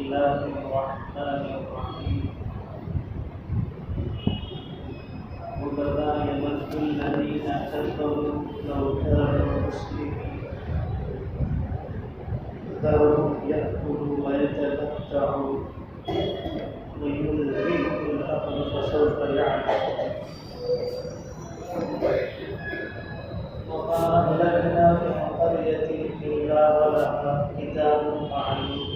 الله الرحمن الرحيم وكذا يود الذين كفروا لو كانوا مسلمين ذرهم يأكلوا ويتمتعوا ويلههم الأمر فسوف يعلمون وما أهلكنا من قرية إلا ولها كتاب معلوم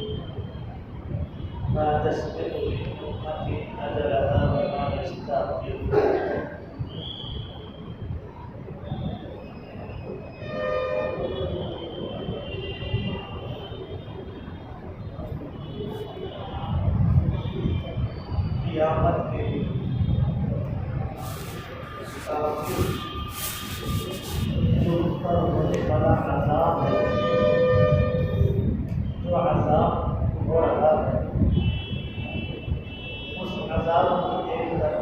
ما تسبق من أمة أجلها وما يستأخرون قیامت کے جو اس پر ہونے والا عذاب ہے، جو عذاب ہو رہا ہے، اس عذاب کو دیکھ کر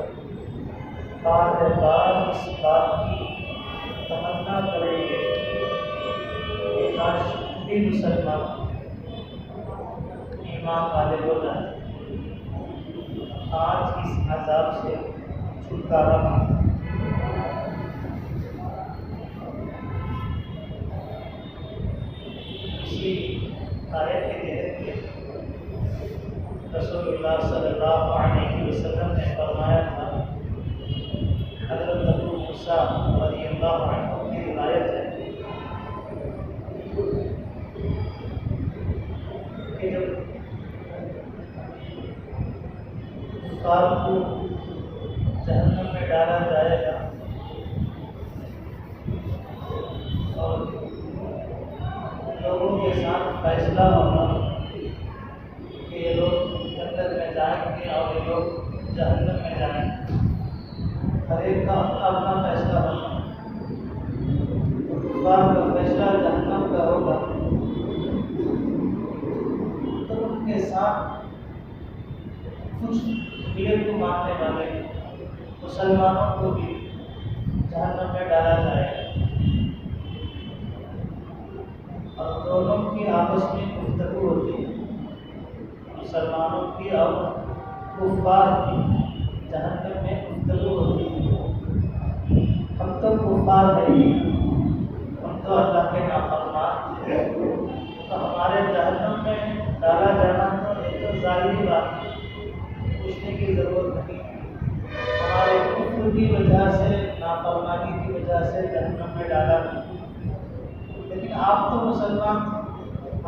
بار بار اس بات کی تمنا کریں گے کہ کاش بھی مسلمان ایمان والے ہو جائیں، آج اس عذاب سے چھٹکارا مانگا۔ اسی آیت کے تحت رسول اللہ صلی اللہ علیہ وسلم نے فرمایا تھا، حضرت ابو موسیٰ رضی اللہ عنہ کی روایت ہے کہ جب کفار کو جہنم میں ڈالا جائے گا اور لوگوں کے ساتھ فیصلہ ہوگا کہ یہ لوگ جنت میں جائیں گے اور یہ لوگ جہنم میں جائیں گے، ہر ایک کا اپنا اپنا فیصلہ ہوگا، کفار کا فیصلہ جہنم کا ہوگا، تو ان کے ساتھ کچھ کو ماننے والے مسلمانوں کو بھی جہنم میں ڈالا جائے گا اور دونوں کی آپس میں گفتگو ہوتی ہے، مسلمانوں کی اور کفار کی جہنم میں گفتگو ہوتی ہے۔ ہم تو کفار ہیں، ہم تو اللہ کے نافرمان ہیں، تو ہمارے جہنم میں ڈالا جانا تو ایک تو ظاہری بات ہے، پوچھنے کی ضرورت نہیں، ہمارے کفر کی وجہ سے، نافرمانی کی وجہ سے جہنم میں ڈالا نہیں، لیکن آپ تو مسلمان تھے،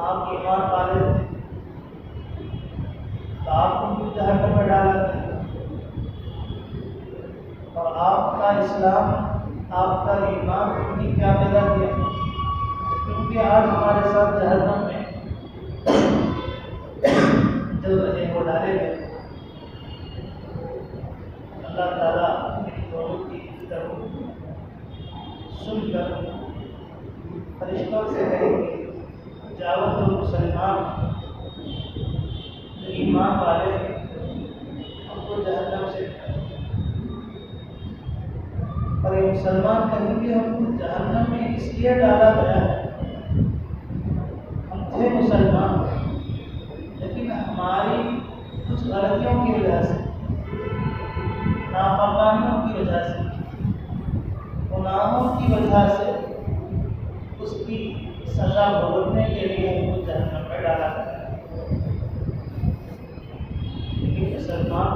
آپ ایمان والے تھے، تو آپ کو بھی جہنم میں ڈالا نہیں، اور آپ کا اسلام، آپ کا ایمان تم نے کیا پیدا کیا، کیونکہ آج ہمارے ساتھ جہنم میں جل رہے وہ ڈالے گئے۔ اللہ تعالیٰ ان دونوں کی گفتگو سن کر فرشتوں سے کہیں گے، جاؤ تو مسلمان جو ایمان والے ہیں ہم کو جہنم سے، اور یہ مسلمان کہیں گے ہم کو جہنم میں اس لیے ڈالا گیا ہے، ہم تھے مسلمان لیکن ہماری کچھ غلطیوں کی وجہ سے، نافرمانیوں کی وجہ سے، گناہوں کی وجہ سے اس کی سزا بھگتنے کے لیے ہم کو جہنم میں ڈالا گیا ہے، لیکن مسلمان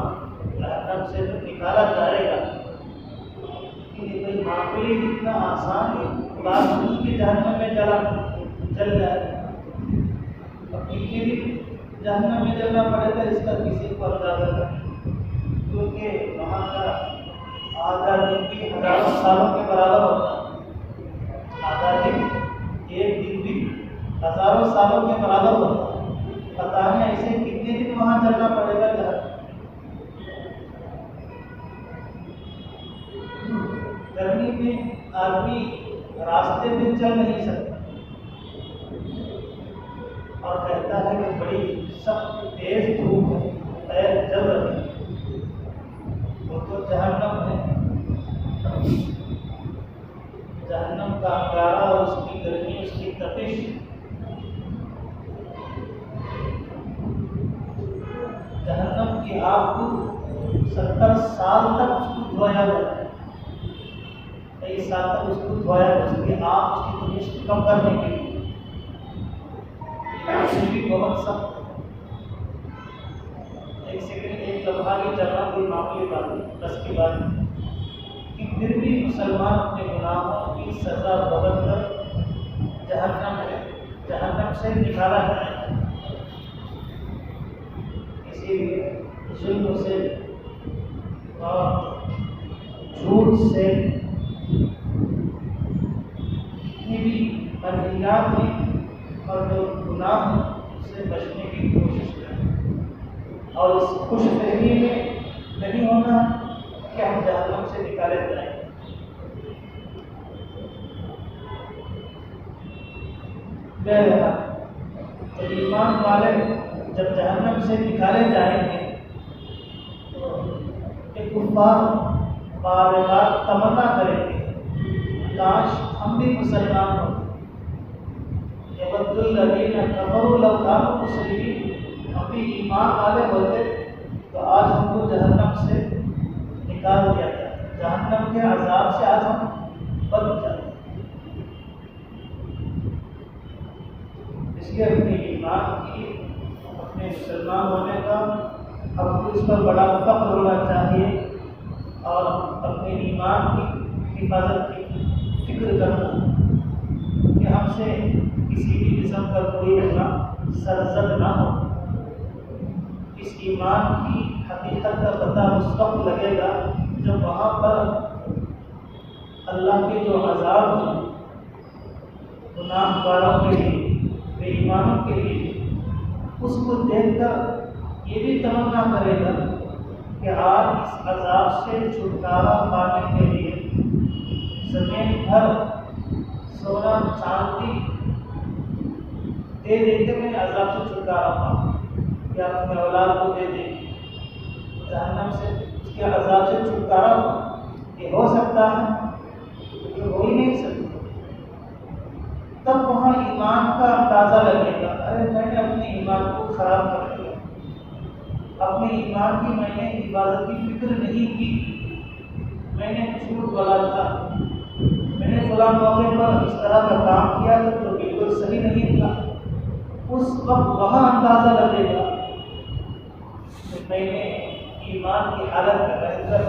جہنم سے جو نکالا جائے گا، کہ یہ کوئی معمولی اتنا آسان ہے بات نہیں کہ جہنم میں جل جائے گا، اور بھی جہنم میں جلنا پڑے گا اس کا کسی کو اندازہ نہیں، کیونکہ وہاں کا آدھا دن بھی ہزاروں سالوں کے برابر ہوتا ہے، آدھا دن ایک دن بھی ہزاروں سالوں کے برابر ہوتا ہے، پتہ نہیں ایسے کتنے دن وہاں چلنا پڑے گا جہنم۔ گرمی میں آدمی راستے میں چل نہیں سکتا اور کہتا ہے کہ بڑی سخت تیز دھوپ ہے، پیر جل رہے ہیں، وہ تو جہنم ہے، جہنم کا انگارہ اور اس کی گرمی، اس کی تپش کہ آپ کو 70 سال تک اس کو دھویا جائے، 23 سال تک اس کو دھویا جائے کہ آپ اس کی تشویش کم کرنے کے لیے بھی بہت سخت ہے۔ ایک سیکنڈ ایک لمحہ کی جگہ کوئی معمولی بات ہے، بس کے بعد کہ پھر بھی مسلمان اپنے گناہوں کی سزا بدل کر جہنم سے نکالا جائے۔ اسی لیے ظلم سے اور جھوٹ سے جتنی بھی منہیات ہیں اور جو گناہ ہیں اس سے بچنے کی کوشش کریں، اور اس خوش فہمی میں نہیں ہونا کہ ہم جہنم سے نکالے جائیں۔ تو ایمان والے جب جہنم سے نکالے جائیں گے تو ایک کفار بار بار تمنا کریں گے کاش ہم بھی مسلمان ہوتے، یود الذین کفروا لو کانوا مسلمین، ہم بھی ایمان والے ہوتے تو آج ہم کو جہنم سے نکال دیا جاتا، جہنم کے عذاب سے آج ہم بچ جاتے۔ اس لیے اپنے ایمان کی، اپنے مسلمان ہونے کا ہم کو اس پر بڑا فخر ہونا چاہیے، اور اپنے ایمان کی حفاظت کی فکر کرنا کہ ہم سے کسی بھی قسم کا کوئی گناہ سرزد نہ ہو۔ اس ایمان کی حقیقت کا پتہ اس وقت لگے گا جب وہاں پر اللہ کے جو عذاب ہیں گناہ گاروں کے لیے، بے ایمانوں کے لیے، اس کو دیکھ کر یہ بھی تمنا کرے گا کہ آج اس عذاب سے چھٹکارا پانے کے لیے زمین بھر سونا چاندی دے دے کے میں عذاب سے چھٹکارا پاؤں، یا اپنے اولاد کو دے دیں جہنم سے، اس کے عذاب سے چھٹکارا پاؤں۔ یہ ہو سکتا ہے؟ یہ ہو ہی نہیں سکتا۔ تب وہاں ایمان کا اندازہ لگے گا، ارے میں نے اپنے ایمان کو خراب کر دیا، اپنے ایمان کی میں نے حفاظت کی فکر نہیں کی، میں نے جھوٹ بولا تھا، میں نے فلاں موقع پر اس طرح کا کام کیا تھا جو بالکل صحیح نہیں تھا۔ اس وقت وہاں اندازہ لگے گا کہ میں نے ایمان کی حالت میں رہ کر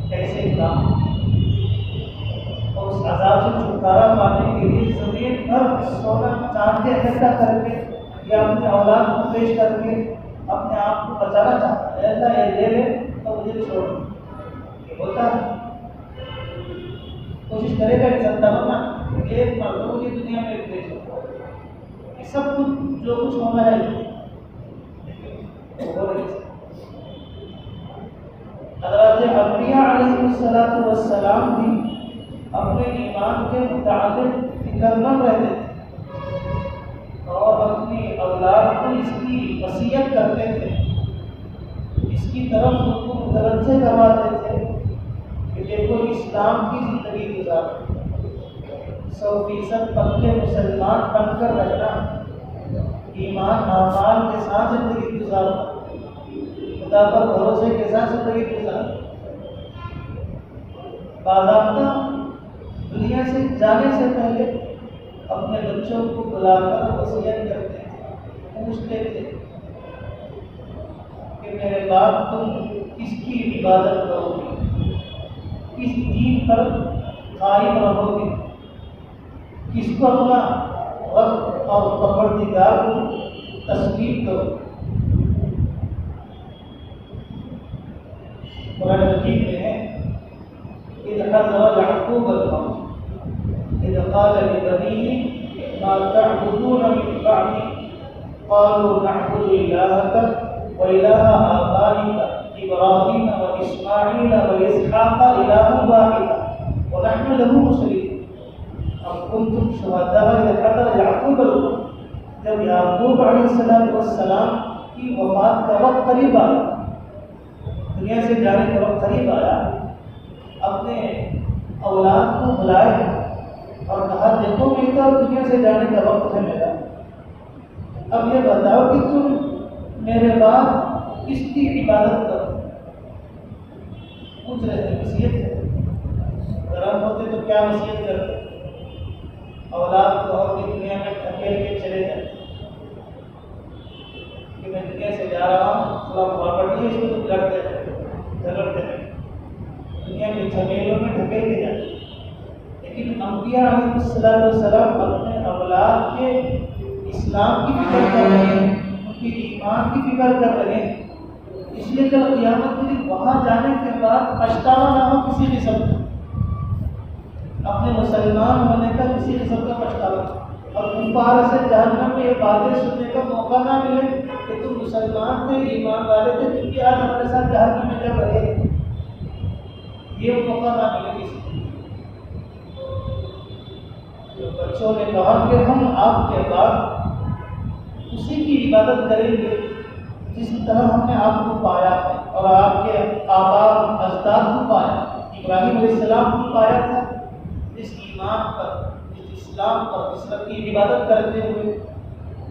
کیسے کام، اور اس عذاب سے چھٹکارا پانے کے لیے زمین پر سونا چاندی اکٹھا کر کے یا اپنے اولاد کو پیش کر کے اپنے آپ کو بچانا چاہتا ہے، ایسا یہ لے لے تو مجھے چھوڑ، یہ ہوتا ہے۔ کوشش کرے گا انسان تمنا ایک مرتبہ کی دنیا میں پیش ہوتا ہے، یہ سب کچھ جو کچھ ہونا ہے وہ ہو نہیں سکتا۔ حضرت انبیاء علیہ السلام بھی اپنے ایمان کے متعلق فکر مند رہتے تھے اور اپنی اولاد کو اس کی وصیت کرتے تھے، اس کی طرف ان کو متوجہ کرواتے تھے کہ دیکھو اسلام کی زندگی گزارو، 100% پکے مسلمان بن کر رہنا، ایمان اعمال کے ساتھ زندگی گزارو، خدا پر بھروسے کے ساتھ زندگی گزارو۔ باضابطہ دنیا سے جانے سے پہلے اپنے بچوں کو بلا کر وصیت کرتے تھے، پوچھتے تھے کہ میرے باپ تم کس کی عبادت کرو گے، کس دین پر قائم رہو گے، کس کو اپنا رب اور پروردگار کو تسلیم کرو۔ قرآن مجید میں ہے إذ حضر يعقوب الموت إذ قال لبنيه ما تعبدون من بعدي قالوا نعبد إلهك وإله آبائك إبراهيم وإسماعيل وإسحاق إلها واحدا ونحن له مسلمون أم كنتم شهداء إذ حضر يعقوب الموت، جب یعقوب علیہ السلام کی وفات کا وقت قریب آیا، دنیا سے جانے کا وقت قریب آیا، اپنے اولاد کو بلائے اور کہا دیکھو میری تو دنیا سے جانے کا وقت ہے میرا، اب یہ بتاؤ کہ تم میرے بعد کس کی عبادت کروں؟ پوچھ رہے تھے، وصیت ہے۔ اگر ہم ہوتے تو کیا وصیت کرتے؟ اولاد کو اور بھی دنیا میں دھکیل کے چلے جاتے کہ میں دنیا سے جا رہا ہوں، تھوڑا پراپرٹی ہے، اس کو تم لڑتے رہے، جھگڑتے رہے، دنیا کے جھمیلوں میں ڈھکیل کے جاتے۔ لیکن انبیاء علیہ السلام اپنے اولاد کے اسلام کی فکر کر رہے ہیں، ان کی ایمان کی فکر کر رہے ہیں، اس لیے کل قیامت کے دن وہاں جانے کے بعد پچھتاوا نہ ہو کسی قسم کا، اپنے مسلمان ہونے کا کسی قسم کا پچھتاوا، اور کفار سے جہنم میں یہ باتیں سننے کا موقع نہ ملے کہ تم مسلمان تھے، ایمان والے تھے، کیونکہ آج ہمارے ساتھ جہنم میں جب رہے، یہ موقع نہ ملے کسی کو۔ بچوں نے کہا کہ ہم آپ کے بعد اسی کی عبادت کریں گے جس طرح ہم نے آپ کو پایا ہے اور آپ کے آباء اجداد کو پایا۔ ابراہیم علیہ السلام کو پایا تھا اس ایمان پر، اس اسلام پر، اس رب کی عبادت کرتے ہوئے،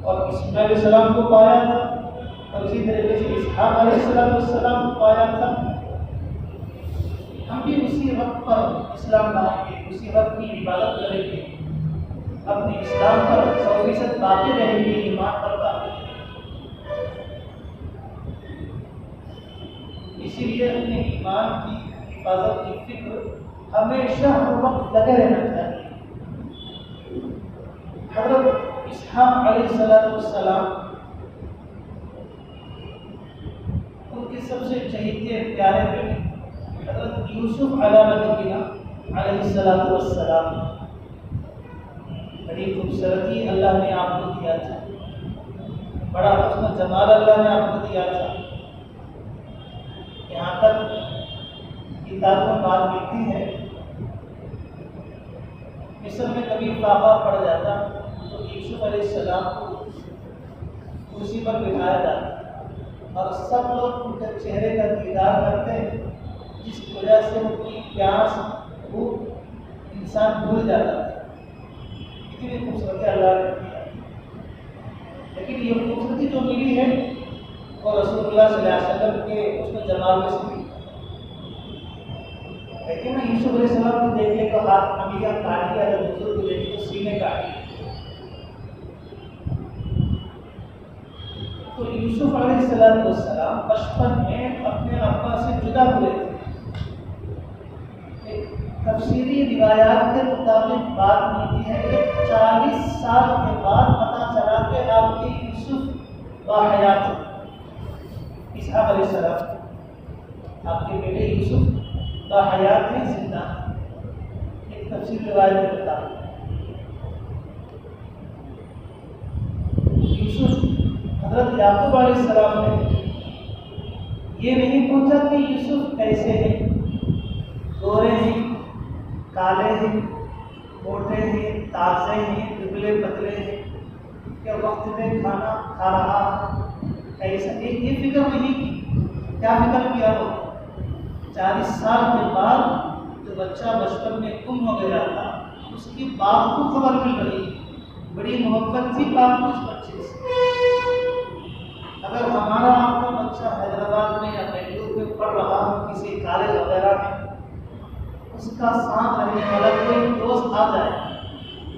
اور اسماعیل علیہ السلام کو پایا تھا، اور اسی طریقے سے اسحاق علیہ السلام کو پایا تھا۔ ہم بھی اسی رب پر اسلام لائیں گے، اسی رب کی عبادت کریں گے، اپنے اسلام پر 100% باقی رہیں گے، ایمان پر باقی رہیں گے۔ اسی لیے اپنے ایمان کی حفاظت کی فکر ہمیشہ ہر وقت لگے رہنا چاہیے۔ حضرت اسحاق علیہ السلام ان کے سب سے چہیتے پیارے بیٹے حضرت یوسف علیہ السلام، بڑی خوبصورتی اللہ نے آپ کو دیا تھا، بڑا حسن جمال اللہ نے آپ کو دیا تھا، یہاں تک کتاب میں بات ملتی ہے مصر میں کبھی فاقہ پڑ جاتا تو یوسف علیہ السلام کو کرسی پر بٹھایا جاتا اور سب لوگ ان کے چہرے کا دیدار کرتے، جس کی وجہ سے ان کی پیاس بھوک انسان بھول جاتا تھا۔ اتنی خوبصورتی اللہ نے دیا، لیکن یہ خوبصورتی جو ملی ہے وہ رسول اللہ صلی اللہ علیہ وسلم کے اس میں جمال میں سے ملی۔ لیکن میں یوسف علیہ السلام کو دیکھنے کا ہاتھ امی کا کاٹ دیا، جب حضور کو دیکھے تو سینے کاٹ دیا۔ تو یوسف علیہ السلام بچپن میں اپنے ابا سے جدا ہوئے تھے۔ تفسیری روایات کے مطابق بات ملتی ہے کہ 40 سال کے بعد پتہ چلا کہ آپ کے یوسف باحیات ہیں، اسحاق علیہ السلام، آپ کے بیٹے یوسف باحیات ہیں، زندہ ہیں، ایک تفسیری روایت کے مطابق۔ یوسف حضرت یعقوب علیہ السلام نے یہ نہیں پوچھا کہ یوسف کیسے ہیں، گورے ہیں، کالے ہیں، موٹے ہیں، تازے ہیں، دبلے پتلے ہیں، کیا وقت میں کھانا کھا رہا ہے، ایسا یہ فکر نہیں کی۔ کیا فکر کیا ہو؟ 40 سال کے بعد جو بچہ بچپن میں گم ہو گیا تھا اس کی باپ کو خبر مل رہی ہے، بڑی محبت تھی باپ کو اس بچے سے۔ اگر ہمارا آپ کا بچہ حیدرآباد میں یا بنگلور میں پڑھ رہا ہو کسی کالج وغیرہ میں، اس کا ساتھ رہنے والا کوئی دوست آ جائے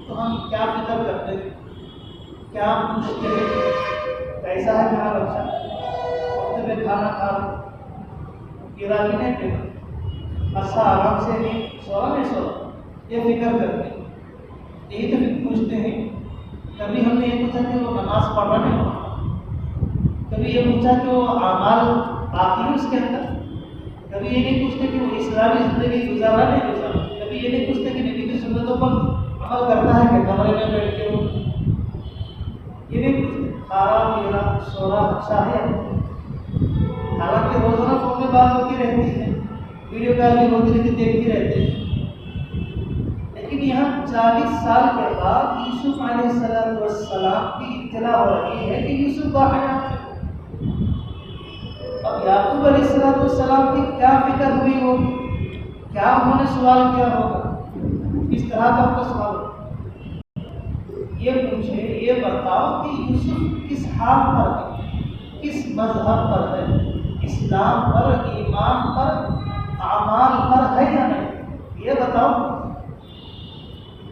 تو ہم کیا فکر کرتے ہیں، کیا پوچھتے ہیں، کیسا ہے میرا بچہ، وقت پہ کھانا کھا گرا کہ نہیں گرا، اچھا آرام سے نہیں سو رہا نہیں سو رہا، یہ فکر کرتے ہیں، یہی تو پھر پوچھتے ہیں۔ کبھی ہم نے یہ پوچھا کہ وہ نماز پڑھ رہا نہیں ہوا، کبھی یہ پوچھا کہ وہ اعمال باقی ہے اس کے اندر، کبھی یہ نہیں پوچھتے کہ وہ اسلامی زندگی گزارا نہیں گزارا، کبھی یہ نہیں پوچھتے کہ نبی کی سنتوں پر عمل کرتا ہے کہ کمرے میں بیٹھ کے وہ، یہ نہیں پوچھتے۔ کھارا پینا سونا اچھا ہے، حالانکہ روزانہ فون میں بات ہوتی رہتی ہے، ویڈیو کال بھی ہوتی رہتی، دیکھتی رہتے ہیں، لیکن یہاں 40 سال کے بعد یوسف علیہ السلام کی اطلاع ہو رہی ہے کہ یوسف باحیات ہے۔ اب یعقوب علیہ السلام کی کیا فکر ہوئی ہوگی، کیا انہوں نے سوال کیا ہوگا، اس طرح کا ان کا سوال ہوگا۔ یہ مجھے یہ بتاؤ کہ یوسف کس حال پر ہے، کس مذہب پر ہے، اسلام پر، ایمان پر، اعمال پر ہے یا نہیں؟ یہ بتاؤ۔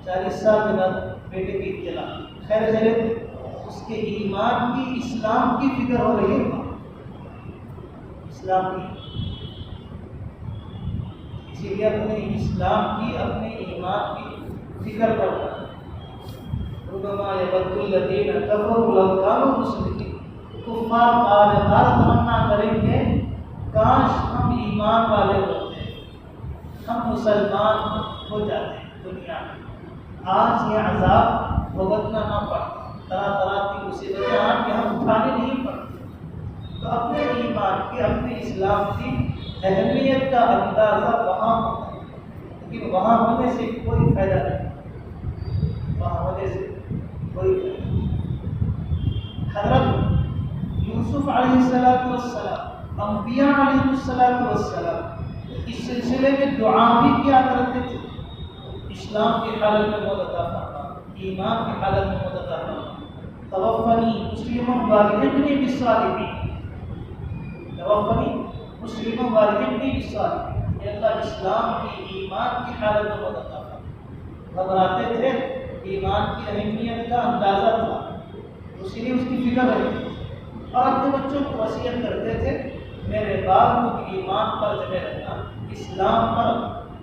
40 سال کے بعد بیٹے کی اطلاع، خیر چلے اس کے ایمان کی، اسلام کی فکر ہو رہی ہے، اسلام کی، اسی لیے اپنے اسلام کی، اپنے ایمان کی فکر کرنا۔ ربما یود الذین کفروا لو کانوا مسلمین، کفار بار بار تمنا کریں گے کاش ہم ایمان والے ہوتے، ہم مسلمان ہو جاتے دنیا میں، آج یہ عذاب بھگتنا نہ پڑتا، طرح طرح کی مصیبتیں آن کے ہم اٹھانے نہیں پڑتے۔ تو اپنے ایمان کی، اپنے اسلام کی اہمیت کا اندازہ وہاں ہوتا ہے، لیکن وہاں ہونے سے کوئی فائدہ نہیں، وہاں ہونے سے کوئی فائدہ نہیں۔ حضرت یوسف علیہ السلام، انبیاء علیہ السلام اس سلسلے میں دعا بھی کیا کرتے تھے، اسلام کی حالت میں موت عطا فرما، ایمان کی حالت میں موت عطا فرما، توفنی مسلما والحقنی بالصالحین، توفنی مسلما والحقنی بالصالحین، کہ اللہ اسلام کی، ایمان کی حالت میں موت عطا فرما۔ گھبراتے تھے، ایمان کی اہمیت کا اندازہ تھا، اسی لیے اس کی فکر رہتی تھی، اور اپنے بچوں کو وصیت کرتے تھے میرے بعد کو ایمان پر جمے رہنا، اسلام پر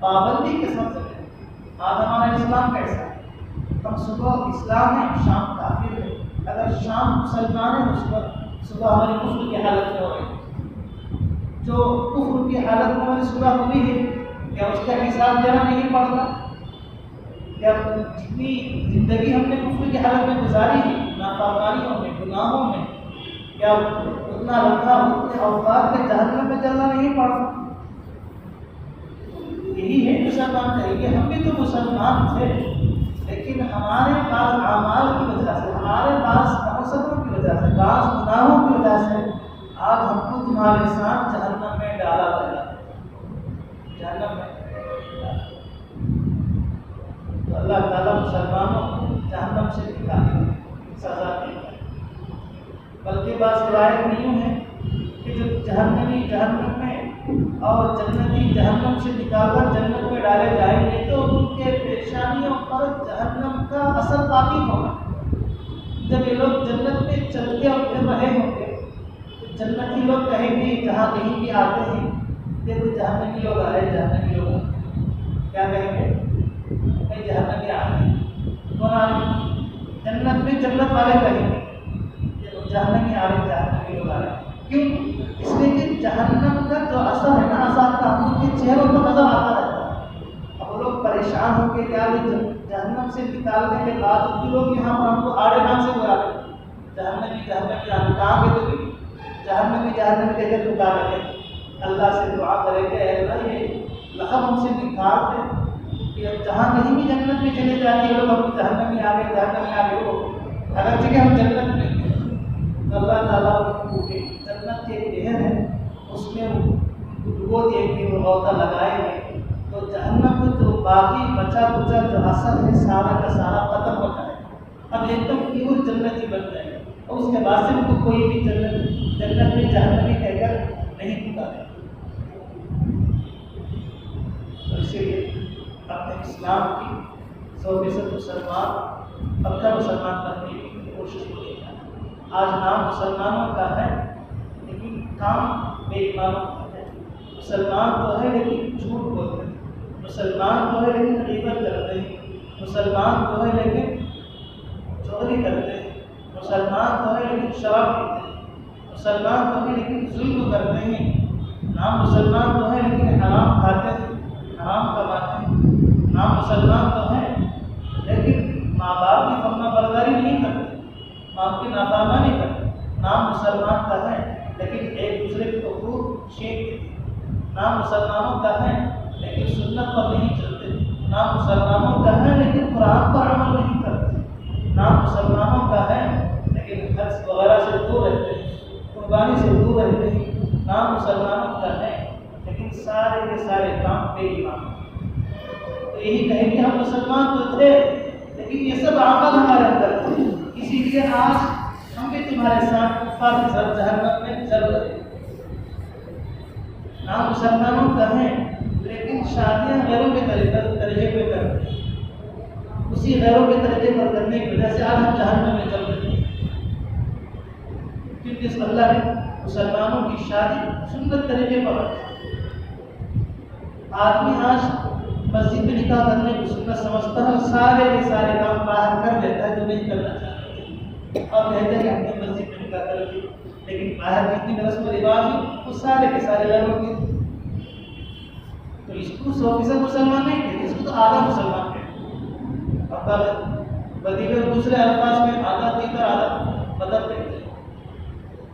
پابندی کے ساتھ جمے رہنا۔ آج ہمارا اسلام کیسا ہے؟ ہم صبح اسلام ہے، شام کافر ہے، اگر شام مسلمان ہے تو صبح ہماری کفر کی حالت میں ہو رہی ہے، جو کفر کی حالت میں ہماری صبح ہوئی ہے، کیا اس کا حساب دینا نہیں پڑتا؟ کیا جتنی زندگی ہم نے کفر کی حالت میں گزاری ہے، نافرمانیوں میں، گناہوں میں، کیا اتنا لمحہ، اتنے اوقات کے جہنم میں جلنا نہیں پڑتا؟ یہی ہے مسلمان کہیں گے ہم بھی تو مسلمان تھے، لیکن ہمارے بعض اعمال کی وجہ سے، ہمارے بعض نوسطوں کی وجہ سے، بعض گناہوں کی وجہ سے آج ہم کو تمہارے ساتھ جہنم میں ڈالا گیا، جہنم میں ڈالا۔ تو اللہ تعالیٰ مسلمانوں کو جہنم سے نکالے، سزا دے، بلکہ بعض روایت میں یوں ہے کہ جو جہنمی جہنم میں اور جنتی جہنم سے نکال کر جنت میں ڈالے جائیں گے تو ان کے پیشانیوں پر جہنم کا اثر باقی ہوگا۔ جب یہ لوگ جنت میں چلتے اور پھر رہے ہوں گے تو جنتی لوگ کہیں گے، جہاں کہیں بھی آتے ہیں دیکھو جہنمی لوگ آئے، جہنمی لوگ آئے، کیا کہیں گے؟ بھائی جہنمی آ گئے، کون آ رہے؟ جنت میں جنت والے کہیں گے جہنمی آ رہے، جہنمی لوگ آ رہے۔ کیوں؟ اس لیے کہ جہنم کا جو اثر ہے نا، عذاب کا ہم کے چہروں پر نظر آتا رہتا ہے۔ اب وہ لوگ پریشان ہو کے کیا جہنم سے نکالنے کے بعد بھی لوگ یہاں پر ہم کو آڑے نام سے بلا رہے ہیں، جہنمی جہنمی کہاں گئے تو بھی جہنمی جہنمی کہہ کے پکار رہے ہیں، اللہ سے دعا کریں گے اے اللہ یہ لقب ہم سے نکال دے کہ جہاں کہیں بھی جنت میں چلے جاتے ہیں لوگ ہم جہنمی آ گئے، جہنمی آ گئے، وہ اگر کہ ہم جنت میں تو اللہ تعالیٰ جنت کے لہر ہے اس میں وہ دیں گے، وہ غوطہ لگائیں گے تو جہنم میں جو باقی بچا کچا جو اثر ہے سارا کا سارا ختم ہو جائے گا، اب ایک دم پیور جنتی بن جائے گا، اور اس کے بعد سے ان کو کوئی بھی جنت میں جہنمی کہہ کر نہیں پکارے۔ تو اسی لیے اپنے اسلام کی 100% مسلمان، پکا مسلمان بننے کی کوشش کریں۔ آج نام مسلمانوں کا ہے لیکن کام بے ایمانوں کا ہے۔ مسلمان تو ہے لیکن جھوٹ بولتے ہیں، مسلمان تو ہے لیکن غیبت کرتے ہیں، مسلمان تو ہے لیکن چوری کرتے ہیں، مسلمان تو ہے لیکن شراب پیتے ہیں، مسلمان تو ہے لیکن ظلم کرتے ہیں، نام مسلمان تو ہے لیکن حرام کھاتے ہیں، حرام کماتے ہیں، نام مسلمان تو ہے لیکن ماں باپ کی فرما برداری نہیں کرتے، ماں کی نافرمانی کرتے۔ نام مسلمان کا ہے لیکن ایک دوسرے کے حقوق چھین دیتے، نام مسلمانوں کا ہے لیکن سنت پر نہیں چلتے، نام مسلمانوں کا ہے لیکن قرآن پر عمل نہیں کرتے، نام مسلمانوں کا ہے لیکن حج وغیرہ سے دور رہتے ہیں، قربانی سے دور رہتے ہیں، نام مسلمانوں کا ہے لیکن سارے کے سارے کام بے ایمان۔ تو یہی کہیں کہ ہم مسلمان تو تھے لیکن یہ سب عمل ہمارے اندر تھے، اسی لیے آج ہم بھی تمہارے ساتھ کفار کے ساتھ جہنم میں جل رہے ہیں۔ نام مسلمانوں کا ہے لیکن شادیاں غیروں کے طریقے پہ کرتے ہیں. اسی غیروں کے طریقے پر کرنے کی وجہ سے آج ہم جہنم میں چل رہے ہیں. کیونکہ اس اللہ نے مسلمانوں کی شادی سنت طریقے پر رکھا. آدمی آج مسجد میں نکاح کرنے کی سنت سمجھتا ہے، سارے کے سارے کام باہر کر لیتا ہے جو نہیں کرنا چاہتا اور کہتے ہیں کہ ہم نے مسجد میں نکاح کر لی، لیکن باہر جتنی رسم و رواج ہیں وہ سارے کے سارے غیروں کے. تو اس کو 100% مسلمان نہیں کہتے، اس کو تو آدھا مسلمان کہتے. اب بدیگر دوسرے الفاظ میں آدھا دیگر آدھا بدل دیتے ہیں.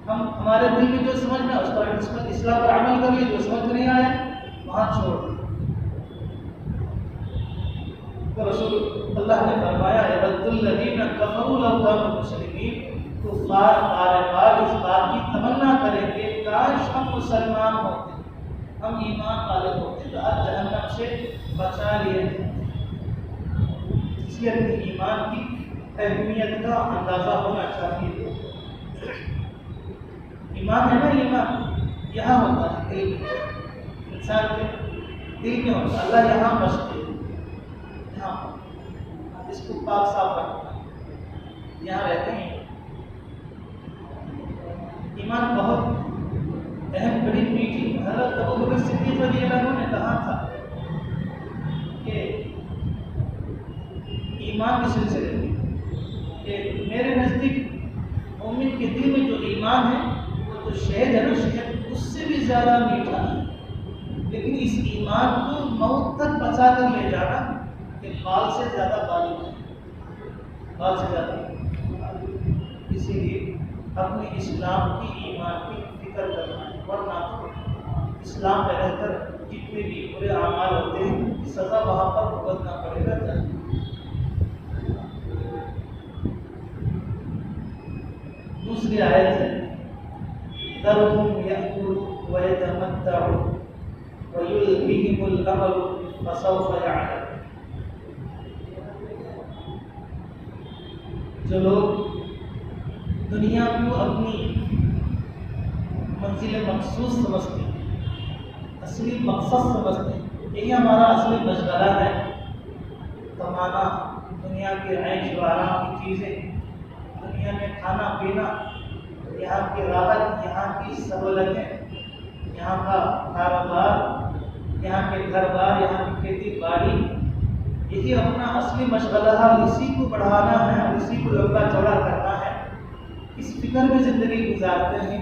ہم ہمارے دل میں جو سمجھنا اس پر اسلام پر عمل کر لیے، جو سمجھ نہیں آیا وہاں چھوڑ دیں. تو رسول اللہ نے فرمایا یود الذین کفروا لو کانوا مسلمین، کفار بار بار اس بات کی تمنا کریں کہ کاش ہم مسلمان ہوتے، ہم ایمان والے ہوتے تو آج جہنم سے بچا لیے. اس لیے اپنے ایمان کی اہمیت کا اندازہ ہونا چاہیے. ایمان ہے نا، ایمان یہاں ہوتا ہے دل میں، انسان کے دل میں ہوتا ہے. اللہ یہاں بستے ہیں، یہاں اس کو پاک صاف رکھنا ہے، یہاں رہتے ہیں. ایمان بہت اہم بڑی میٹھی. حضرت ابوبکر صدیق رضی اللہ عنہ نے کہا تھا کہ ایمان کے سلسلے میں کہ میرے نزدیک مومن کے دل میں جو ایمان ہے وہ تو شہد ہے نا، شہد اس سے بھی زیادہ میٹھا ہے. لیکن اس ایمان کو موت تک بچا کر لے جانا کہ بال سے زیادہ بالغ ہے، بال سے زیادہ. اسی لیے اپنے اسلام کی ایمان کی فکر کرنا ہے، ورنہ تو اسلام میں رہ کر جتنے بھی برے اعمال ہوتے ہیں سزا وہاں پر بھگتنا پڑے گا. دوسری آیت ہے ذرهم يأكلوا ويتمتعوا ويلههم الأمل فسوف يعلمون. جو لوگ دنیا کو اپنی منزل مخصوص سمجھتے ہیں، اصلی مقصد سمجھتے ہیں، یہی ہمارا اصلی مشغلہ ہے، کمانا، دنیا کے عیش و آرام کی چیزیں، دنیا میں کھانا پینا، یہاں کی راحت، یہاں کی سہولتیں، یہاں کا کاروبار، یہاں کے گھر بار، یہاں کی کھیتی باڑی، یہی اپنا اصلی مشغلہ ہے. اسی کو بڑھانا ہے، اسی کو لمبا چوڑا کرنا ہے. اس فکر میں زندگی گزارتے ہیں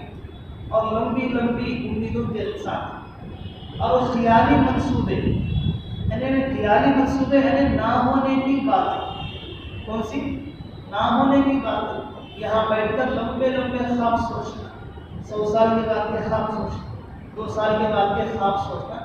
اور لمبی لمبی امیدوں کے ساتھ اور خیالی منصوبے، یعنی خیالی منصوبے یعنی نہ ہونے کی باتیں. کون سی نہ ہونے کی باتیں؟ یہاں بیٹھ کر لمبے لمبے خواب سوچنا، 100 سال کے بعد کے خواب سوچنا، 2 سال کے بعد کے خواب سوچنا،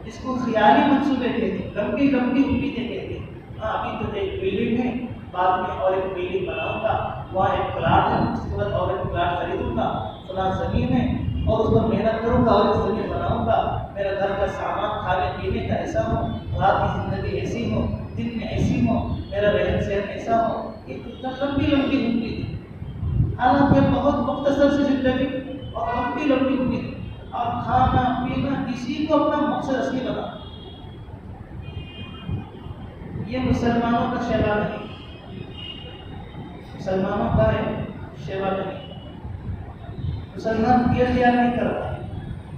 اس کو خیالی منصوبے کہتے ہیں، لمبی لمبی امیدیں کہتے ہیں. ہاں ابھی تو ایک بلڈنگ ہے، بعد میں اور ایک بلڈنگ بناؤں گا، وہاں ایک پلاٹ ہے، اس کے بعد اور ایک پلاٹ خریدوں گا، فلاں زمین ہے اور اس پر محنت کروں گا اور ایک زمین بناؤں گا. میرا گھر کا سامان کھانے پینے کا ایسا ہو، رات کی زندگی ایسی ہو، دن میں ایسی ہو، میرا رہن سہن ایسا ہو. یہ لمبی لمبی امید ہے. حالانکہ بہت مختصر سی زندگی اور لمبی لمبی امید، اور کھانا پینا اسی کو اپنا مقصد اصلی بنا. یہ مسلمانوں کا شیوا نہیں، مسلمانوں کا شیوا نہیں. مسلمان دیر خیال نہیں کرتا،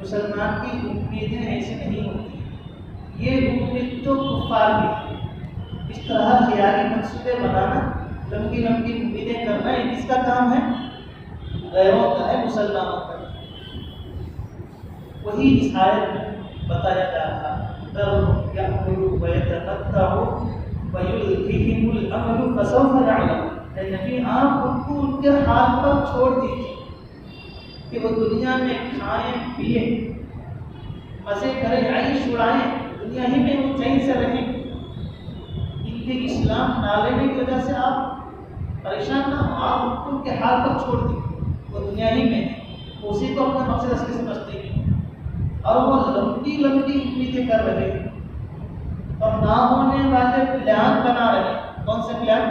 مسلمان کی امیدیں ایسی نہیں ہوتی. یہ امید تو کفار کی. اس طرح خیالی منصوبے بنانا، لمبی لمبی امیدیں کرنا، یہ کس کا کام ہے؟ غیروں کا ہے، مسلمانوں کا. وہی اس آیت میں بتایا جا رہا ذرهم يأكلوا ويتمتعوا ويلههم الأمل فسوف يعلمون. نبی آپ ان کو ان کے حال پر چھوڑ دیجیے کہ وہ دنیا میں کھائیں پیئیں، مزے کریں، عیش اڑائیں، دنیا ہی میں وہ چین سے رہیں. ان کے اسلام نہ لینے کی وجہ سے آپ پریشان نہ ہو، آپ ان کو ان کے حال پر چھوڑ دیجیے. وہ دنیا ہی میں اسی کو اپنا مقصد اصلی سمجھتے ہیں اور وہ لمبی لمبی امیدیں کر رہے ہیں اور نہ ہونے والے پلان بنا رہے ہیں. کون سے پلان؟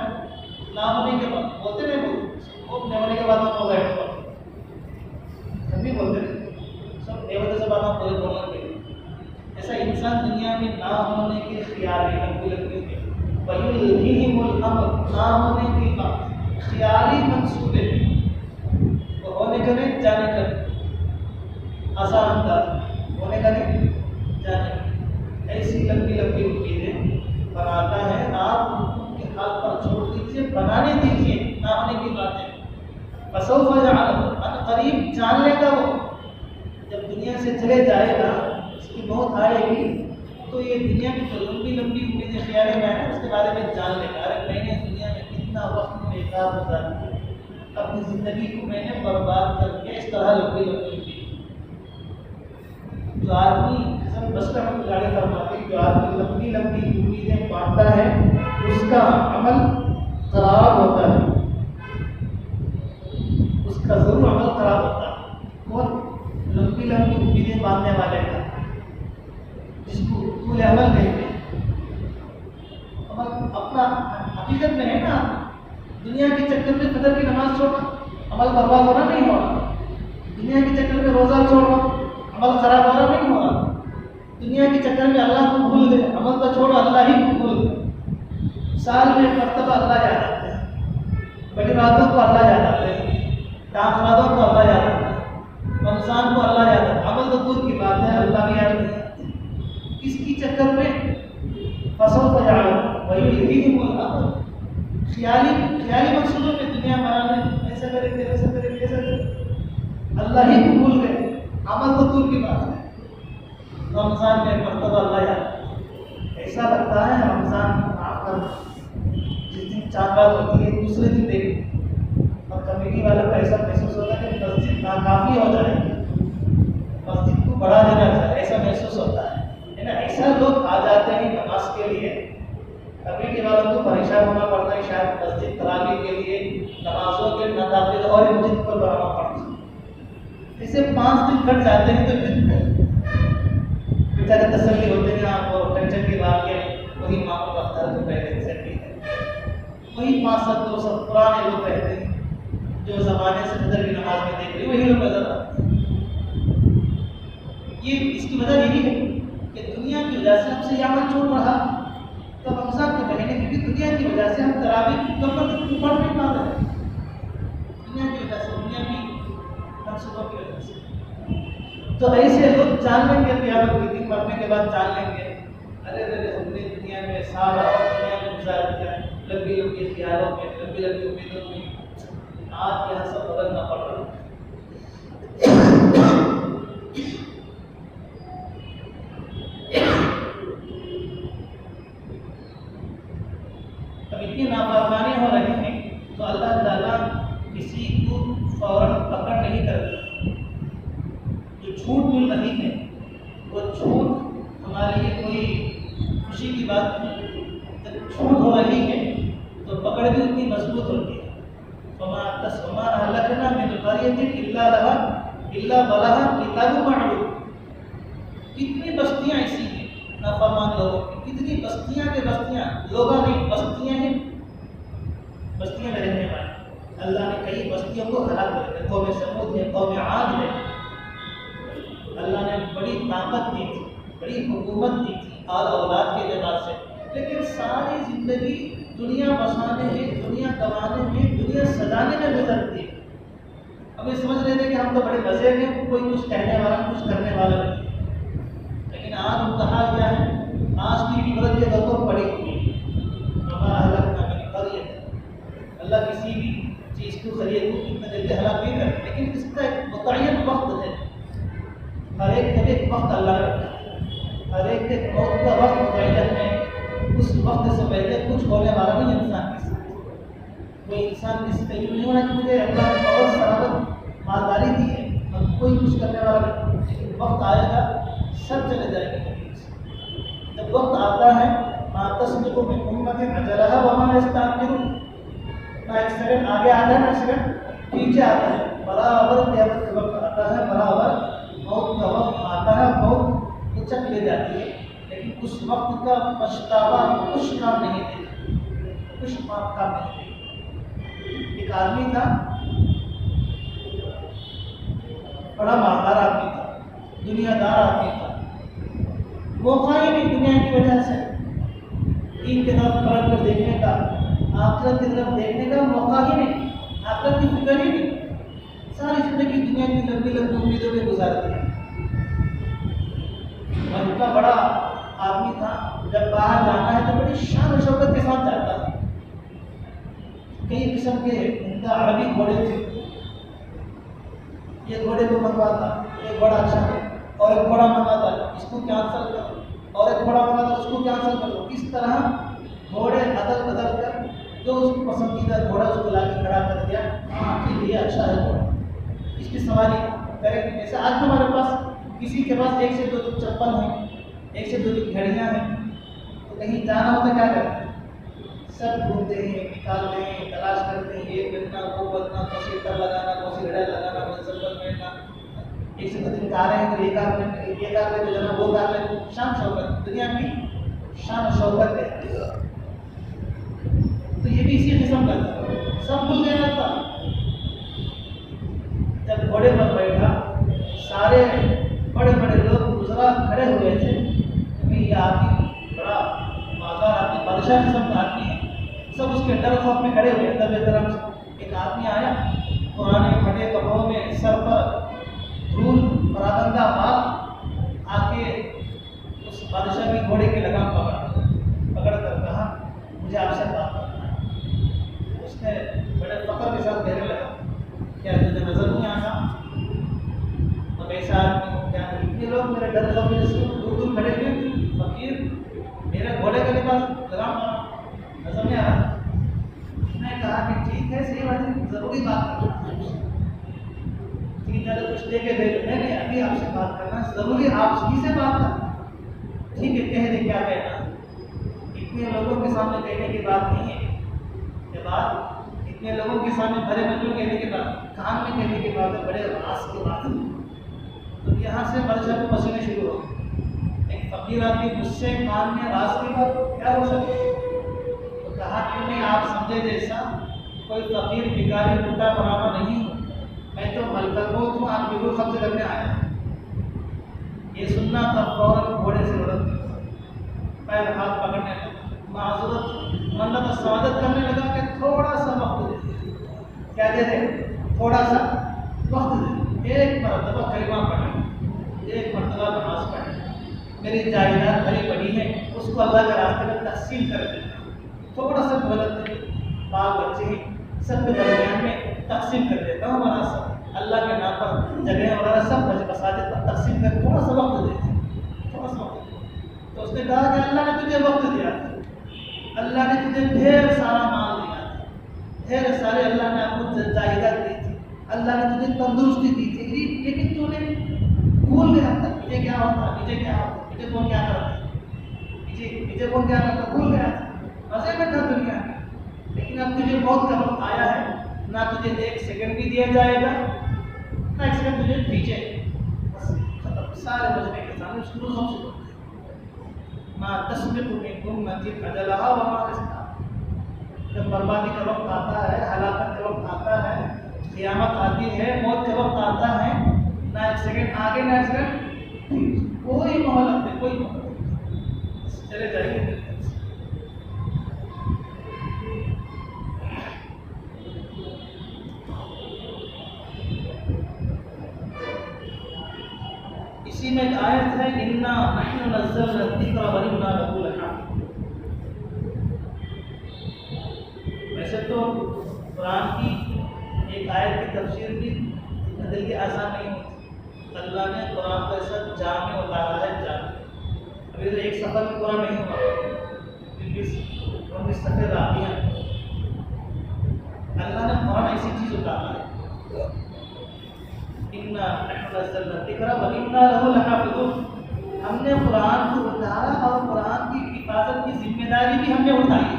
نہ ہونے کے بعد بولتے نہیں، وہ ہونے کے بعد ہم بیٹھے ہم بھی بولتے نہیں، سب دیوتے سے بات ہم بولنا انسان دنیا میں نہ ہونے کے خیالی لگتے ہیں، وَيُلْهِهِمُ الْأَمْرُ، نہ ہونے کی بات، خیالی منصوبے وہ ہونے کا نہیں جانے کا نہیں، آسان انداز ہونے کا نہیں جانے کا، ایسی لمبی لمبی امیدیں بناتا ہے۔ آپ ان کے حال پر چھوڑ دیجیے، بنانے دیجیے نہ ہونے کی باتیں۔ فَسَوْفَ يَعْلَمُ، ان قریب جان لے گا وہ، جب دنیا سے چلے جائے گا، اس کی موت آئے گی تو یہ دنیا کی جو لمبی لمبی امیدیں خیالیں میں ہیں اس کے بارے میں جان لے گا، ارے میں نے دنیا میں کتنا وقت بیکار گزار دیا، اپنی زندگی کو میں نے برباد کر کے اس طرح لمبی لمبی امیدیں۔ جو آدمی حسن بصری رحمۃ اللہ علیہ فرماتے ہیں، جو آدمی لمبی لمبی امیدیں باندھتا ہے اس کا عمل خراب ہوتا ہے، اس کا ضرور عمل خراب ہوتا ہے۔ کون؟ لمبی لمبی امیدیں باندھنے والے کا، جس کو طول عمل کہتے ہیں۔ عمل اپنا حقیقت میں ہے نا، دنیا کے چکر میں فجر کی نماز چھوڑنا عمل برباد ہونا نہیں ہو رہا، دنیا کے چکر میں روزہ چھوڑنا عمل خراب ہونا نہیں ہو رہا، دنیا کے چکر میں اللہ کو بھول دے، عمل تو چھوڑو اللہ ہی کو بھول دے۔ سال میں ایک مرتبہ اللہ یاد آتے ہیں، بڑی راتوں کو اللہ یاد آتے ہیں، راتوں کو اللہ یاد آتے ہیں، رمضان کو اللہ یاد آتا ہے، عمل تو دور کی بات ہے، اللہ بھی یاد نہیں آتی۔ اس کی چکر میں فَسَوْفَ يَعْلَمُ وَيُلْهِهِمُ الْأَمْرُ، خیالی منصوبے میں دنیا بنانے، ایسا کریں گے ویسا کریں گے ایسا کریں گے، اللہ ہی کو بھول گئے، عمل تو دور کی بات ہے۔ رمضان میں ایک مرتبہ اللہ یاد، ایسا لگتا ہے رمضان معاف کر، جس دن چاند رات ہوتی ہے دوسرے دن دیکھ، اور کمیٹی والوں کو ایسا محسوس ہوتا ہے کہ مسجد ناکافی ہو جائے گی، مسجد کو بڑھا دینا چاہیے، ایسا محسوس ہوتا ہے نا۔ ایسا لوگ آ جاتے ہیں نماز کے لیے، کمیٹی والوں کو پریشان ہونا پڑتا ہے، شاید مسجد تراویح کے لیے نمازوں کے نادافل اور مسجد پر بنانا پڑتا ہے۔ ایسے 5 دن کٹ جاتے ہیں تو بیچارے تسلی ہوتے ہیں، آپ کو ٹینشن کی بات ہے، وہی معمول اختر کو پہلے تسلی ہے، وہی 500 200 پرانے لوگ رہتے ہیں جو زمانے سے فجر کی نماز میں دیکھ رہے، وہی لوگ نظر آتے ہیں۔ یہ اس کی وجہ یہی ہے کہ دنیا کی وجہ سے ہم سے یہ عمل چھوٹ رہا، تو رمضان کے مہینے کی بھی دنیا کی وجہ سے ہم تراویح کی کمر پڑھ نہیں پا رہے، دنیا کی وجہ سے، دنیا کی منصوبوں کی وجہ سے۔ تو ایسے لوگ جان لیں گے قیامت کے دن مرنے کے بعد، جان لیں گے ارے ہم نے دنیا میں سارا دنیا میں گزار دیا، لمبی لمبی خیالوں میں، لمبی لمبی امیدوں میں، آج یہاں سب بدلنا پڑ رہا ہے۔ اب اتنی نافرمانی ہو رہی ہیں تو اللہ تعالیٰ کسی کو فوراً پکڑ نہیں کرتا۔ جو چھوٹ مل رہی ہے وہ چھوٹ ہمارے لیے کوئی خوشی کی بات نہیں، جب چھوٹ ہو رہی ہے تو پکڑ بھی اتنی مضبوط ہوتی ہے۔ فَمَا أَهْلَكْنَا مِنْ قَرْيَةٍ إِلَّا وَلَهَا كِتَابٌ مَعْلُومٌ، کتنی بستیاں ایسی ہیں نافرمان لوگوں کی، کتنی بستیاں کے بستیاں، لوگاں نہیں بستیاں ہیں، بستیاں میں رہنے والے، اللہ نے کئی بستیوں کو ہلاک کر دیا، قوم سمود ہے، قوم عاد ہے، اللہ نے بڑی طاقت دی تھی، بڑی حکومت دی تھی آل اولاد کے اعتبار سے، لیکن ساری زندگی دنیا بسانے میں، دنیا کمانے میں، دنیا سجانے میں گزرتی ہے۔ اب یہ سمجھ رہے تھے کہ ہم تو بڑے مزے میں، کوئی کچھ کہنے والا کچھ کرنے والا نہیں، لیکن آج ان کا حال کیا ہے؟ آج کی عبرت کے دور پڑی ہوئی ہے۔ ہمارا ہلاک نہ کرے قریت، اللہ کسی بھی چیز کو قریت کو اتنا جلدی ہلاک نہیں کرتا، لیکن اس کا ایک متعین وقت ہے، ہر ایک کا ایک وقت اللہ رکھتا ہے، ہر ایک کے موت کا وقت متعین ہے، اس وقت سے پہلے کچھ ہونے والا نہیں انسان کے ساتھ۔ کوئی انسان کسی کا نہیں ہونا کہ مجھے اللہ نے بہت سلامت مالداری دی ہے، اور کوئی کچھ کرنے والا نہیں، لیکن وقت آئے گا سب چلے جائے گا زندگی سے۔ جب وقت آتا ہے مَا تَسْبِقُ مِنْ أُمَّةٍ أَجَلَهَا وَمَا يَسْتَأْخِرُونَ، نہ ایک سیکنڈ آگے آتا ہے نہ ایک سیکنڈ پیچھے آتا ہے، برابر قیامت کا وقت آتا ہے، برابر موت کا وقت آتا ہے، موت اچک لے جاتی ہے، لیکن اس وقت کا پچھتاوا کچھ کام نہیں دیتا، کچھ کام نہیں دیتا۔ ایک آدمی تھا، بڑا مالدار آدمی تھا، دنیا دار آدمی تھا، موقع ہی نہیں دنیا کی وجہ سے دین کی طرف پلٹ کر دیکھنے کا، آخرت کی طرف دیکھنے کا موقع ہی نہیں، آخرت کی فکر ہی نہیں، ساری زندگی دنیا کی لمبی لمبی امیدوں میں گزار دیا۔ اور اتنا بڑا آدمی تھا، جب باہر جانا ہے تو بڑی شان و شوکت کے ساتھ جاتا ہے۔ کئی قسم کے عمدہ عربی گھوڑے تھے، یہ گھوڑے کو منگواتا، ایک بڑا اچھا ہے، اور ایک گھوڑا منگواتا اس کو کینسل کرو، اور ایک گھوڑا منگواتا اس کو کینسل کرو۔ اس طرح گھوڑے بدل بدل کر جو اس کو پسندیدہ گھوڑا اس کو لا کے کھڑا کر دیا، ہاں ٹھیک ہے یہ اچھا ہے گھوڑا، اس کی سواری کریں گے۔ جیسے آج ہمارے پاس کسی کے پاس ایک سے دو چپل ہیں، ایک سے دو گھڑیاں ہیں، تو کہیں جانا ہوتا کیا کرتے ہیں؟ سب ڈھونڈتے ہیں، نکالتے ہیں، تلاش کرتے ہیں، یہ بننا وہ بننا، کون سی ٹر لگانا، کون سی گھڑا لگانا، منزل پر بیٹھنا، ایک سے دو دن کار رہے ہیں تو یہ کار لے جانا، وہ کار لے، شان شوکت دنیا کی شان و شوکت ہے۔ تو یہ بھی اسی قسم کا تھا، سب بھول گیا تھا۔ جب گھوڑے پر بیٹھا سارے بڑے بڑے لوگ گزرا کھڑے ہوئے تھے کہ یہ آدمی بڑا مالدار آدمی، بادشاہ قسم کا آدمی ہے، سب اس کے ڈر خوف میں کھڑے ہوئے ادب احترام سے۔ ایک آدمی آیا پرانے پھٹے کپڑوں میں، سر پر دھول پراگندہ بال، آ کے اس بادشاہ کی گھوڑے کی لگام پکڑ کر کہا مجھے آپ سے بات کرنا ہے۔ اس نے بڑے فخر کے ساتھ کہنے لگا کیا تجھے نظر نہیں آتا اب ایسا آدمی ہو کیا؟ اتنے لوگ میرے ڈر خوف میں سے دور دور کھڑے ہوئے، فقیر میرے گھوڑے کے پاس لگام نظر نہیں آ رہا۔ میں کہا کہ ٹھیک ہے صحیح بات ہے، ضروری بات کرنا ہے، ٹھیک ہے کچھ دے کے دے دو، میں نے ابھی آپ سے بات کرنا ضروری، آپ ہی سے بات کرنا، ٹھیک ہے کہہ دے کیا کہنا۔ اتنے لوگوں کے سامنے کہنے کی بات نہیں ہے یہ بات، اتنے لوگوں کے سامنے بھرے مجموع کہنے کی بات، کان میں کہنے کی بات ہے، بڑے راز کی بات ہے۔ تو یہاں سے بادشاہ کو پسینے شروع ہو گئے، ایک فقیر آدمی مجھ سے کان میں راز کی بات کیا ہو سکے؟ تو کہا کہ نہیں آپ سمجھے جیسا کوئی فقیر بھکاری ٹوٹا پرانا نہیں ہوں، میں تو ملکہ ہوں، آپ بالکل قبضے کرنے آیا ہوں۔ یہ سننا تھا فوراً گھوڑے سے لڑک گیا، پیر ہاتھ پکڑنے لگا، معذرت منت سعادت کرنے لگا کہ تھوڑا سا وقت دے، کیا دے دے؟ تھوڑا سا وقت دے، ایک مرتبہ کلمہ پڑھیں، ایک مرتبہ نماز پڑھیں، میری جائیداد بھری پڑی ہے اس کو اللہ کے راستے میں تقسیم کر دینا، تھوڑا سا مہلت دے، باپ بچے ہیں سب کے درمیان میں تقسیم کر دیتا ہوں، وہاں سب اللہ کے نام پر جگہ وغیرہ سب مساجد پر تقسیم کر، تھوڑا سا وقت دیتے، تھوڑا سا وقت دے۔ تو اس نے کہا کہ اللہ نے تجھے وقت دیا تھا، اللہ نے تجھے ڈھیر سارا مال دیا تھا، ڈھیر سارے اللہ نے آپ کو جائیداد دی تھی، اللہ نے تجھے تندرستی دی تھی، لیکن تو نے بھول گیا تھا مجھے کیا ہوتا، مجھے کیا ہوتا، مجھے کون کیا کرتا، مجھے کون کیا کرتا، بھول گیا تھا، مزے میں تھا دنیا میں۔ لیکن اب تجھے موت کا وقت آیا ہے، نہ تجھے ایک سیکنڈ بھی دیا جائے گا، نہ ایک سیکنڈ تجھے دیجیے، بس ختم، سارے بجنے کے سامنے شروع ہم شروع ماں تسبق من امت اجلھا وما تستأخر۔ جب بربادی کا وقت آتا ہے، ہلاکت کا وقت آتا ہے، قیامت آتی ہے، موت کا وقت آتا ہے، نہ ایک سیکنڈ آگے نہ ایک سیکنڈ، کوئی مہلت نہیں، کوئی مہلت نہیں، چلے جائیں گے۔ اسی میں ایک آیت ہے انا نحن نزلنا الذکر وانا لہ لحافظون۔ ویسے تو قرآن کی ایک آیت کی تفسیر بھی دل کی آسان نہیں ہوتی، اللہ نے قرآن کو ایسا جامع اتارا ہے، جامع، ابھی تو ایک سفر میں قرآن نہیں ہوا، 19 سفر باقی ہیں، اللہ نے قرآن ایسی چیز اتارا ہے، انا نحن نزلنا الذکر وانا لہ لحافظون۔ ہم نے قرآن کو اتارا اور قرآن کی حفاظت کی ذمہ داری بھی ہم نے اٹھائی،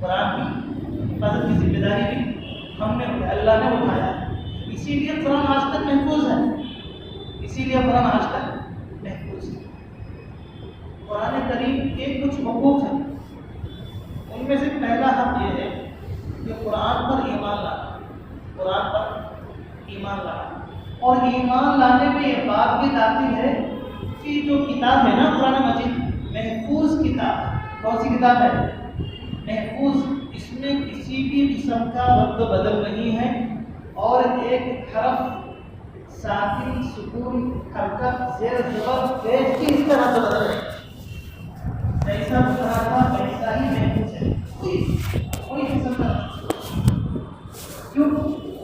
قرآن کی حفاظت کی ذمہ داری بھی ہم نے اٹھائی، اللہ نے اٹھایا، اسی لیے قرآن آج تک محفوظ ہے، اسی لیے قرآن آج تک محفوظ ہے۔ قرآن کریم کے کچھ حقوق ہیں، ان میں سے پہلا حق یہ ہے کہ قرآن پر ایمان لانا، قرآن پر ایمان لانا، اور ایمان لانے میں یہ بات بھی آتی ہے کی جو کتاب ہے نا قرآن مجید محفوظ کتاب. کون سی کتاب ہے؟ محفوظ. اس میں کسی بھی قسم کا رد و بدل نہیں ہے اور ایک حرف ساکن سکون حرکت زیر زبر پیش کی اس کا رد و بدل ہے. جیسا پڑھا تھا ویسا ہی محفوظ ہے. کوئی قسم کا کیوں؟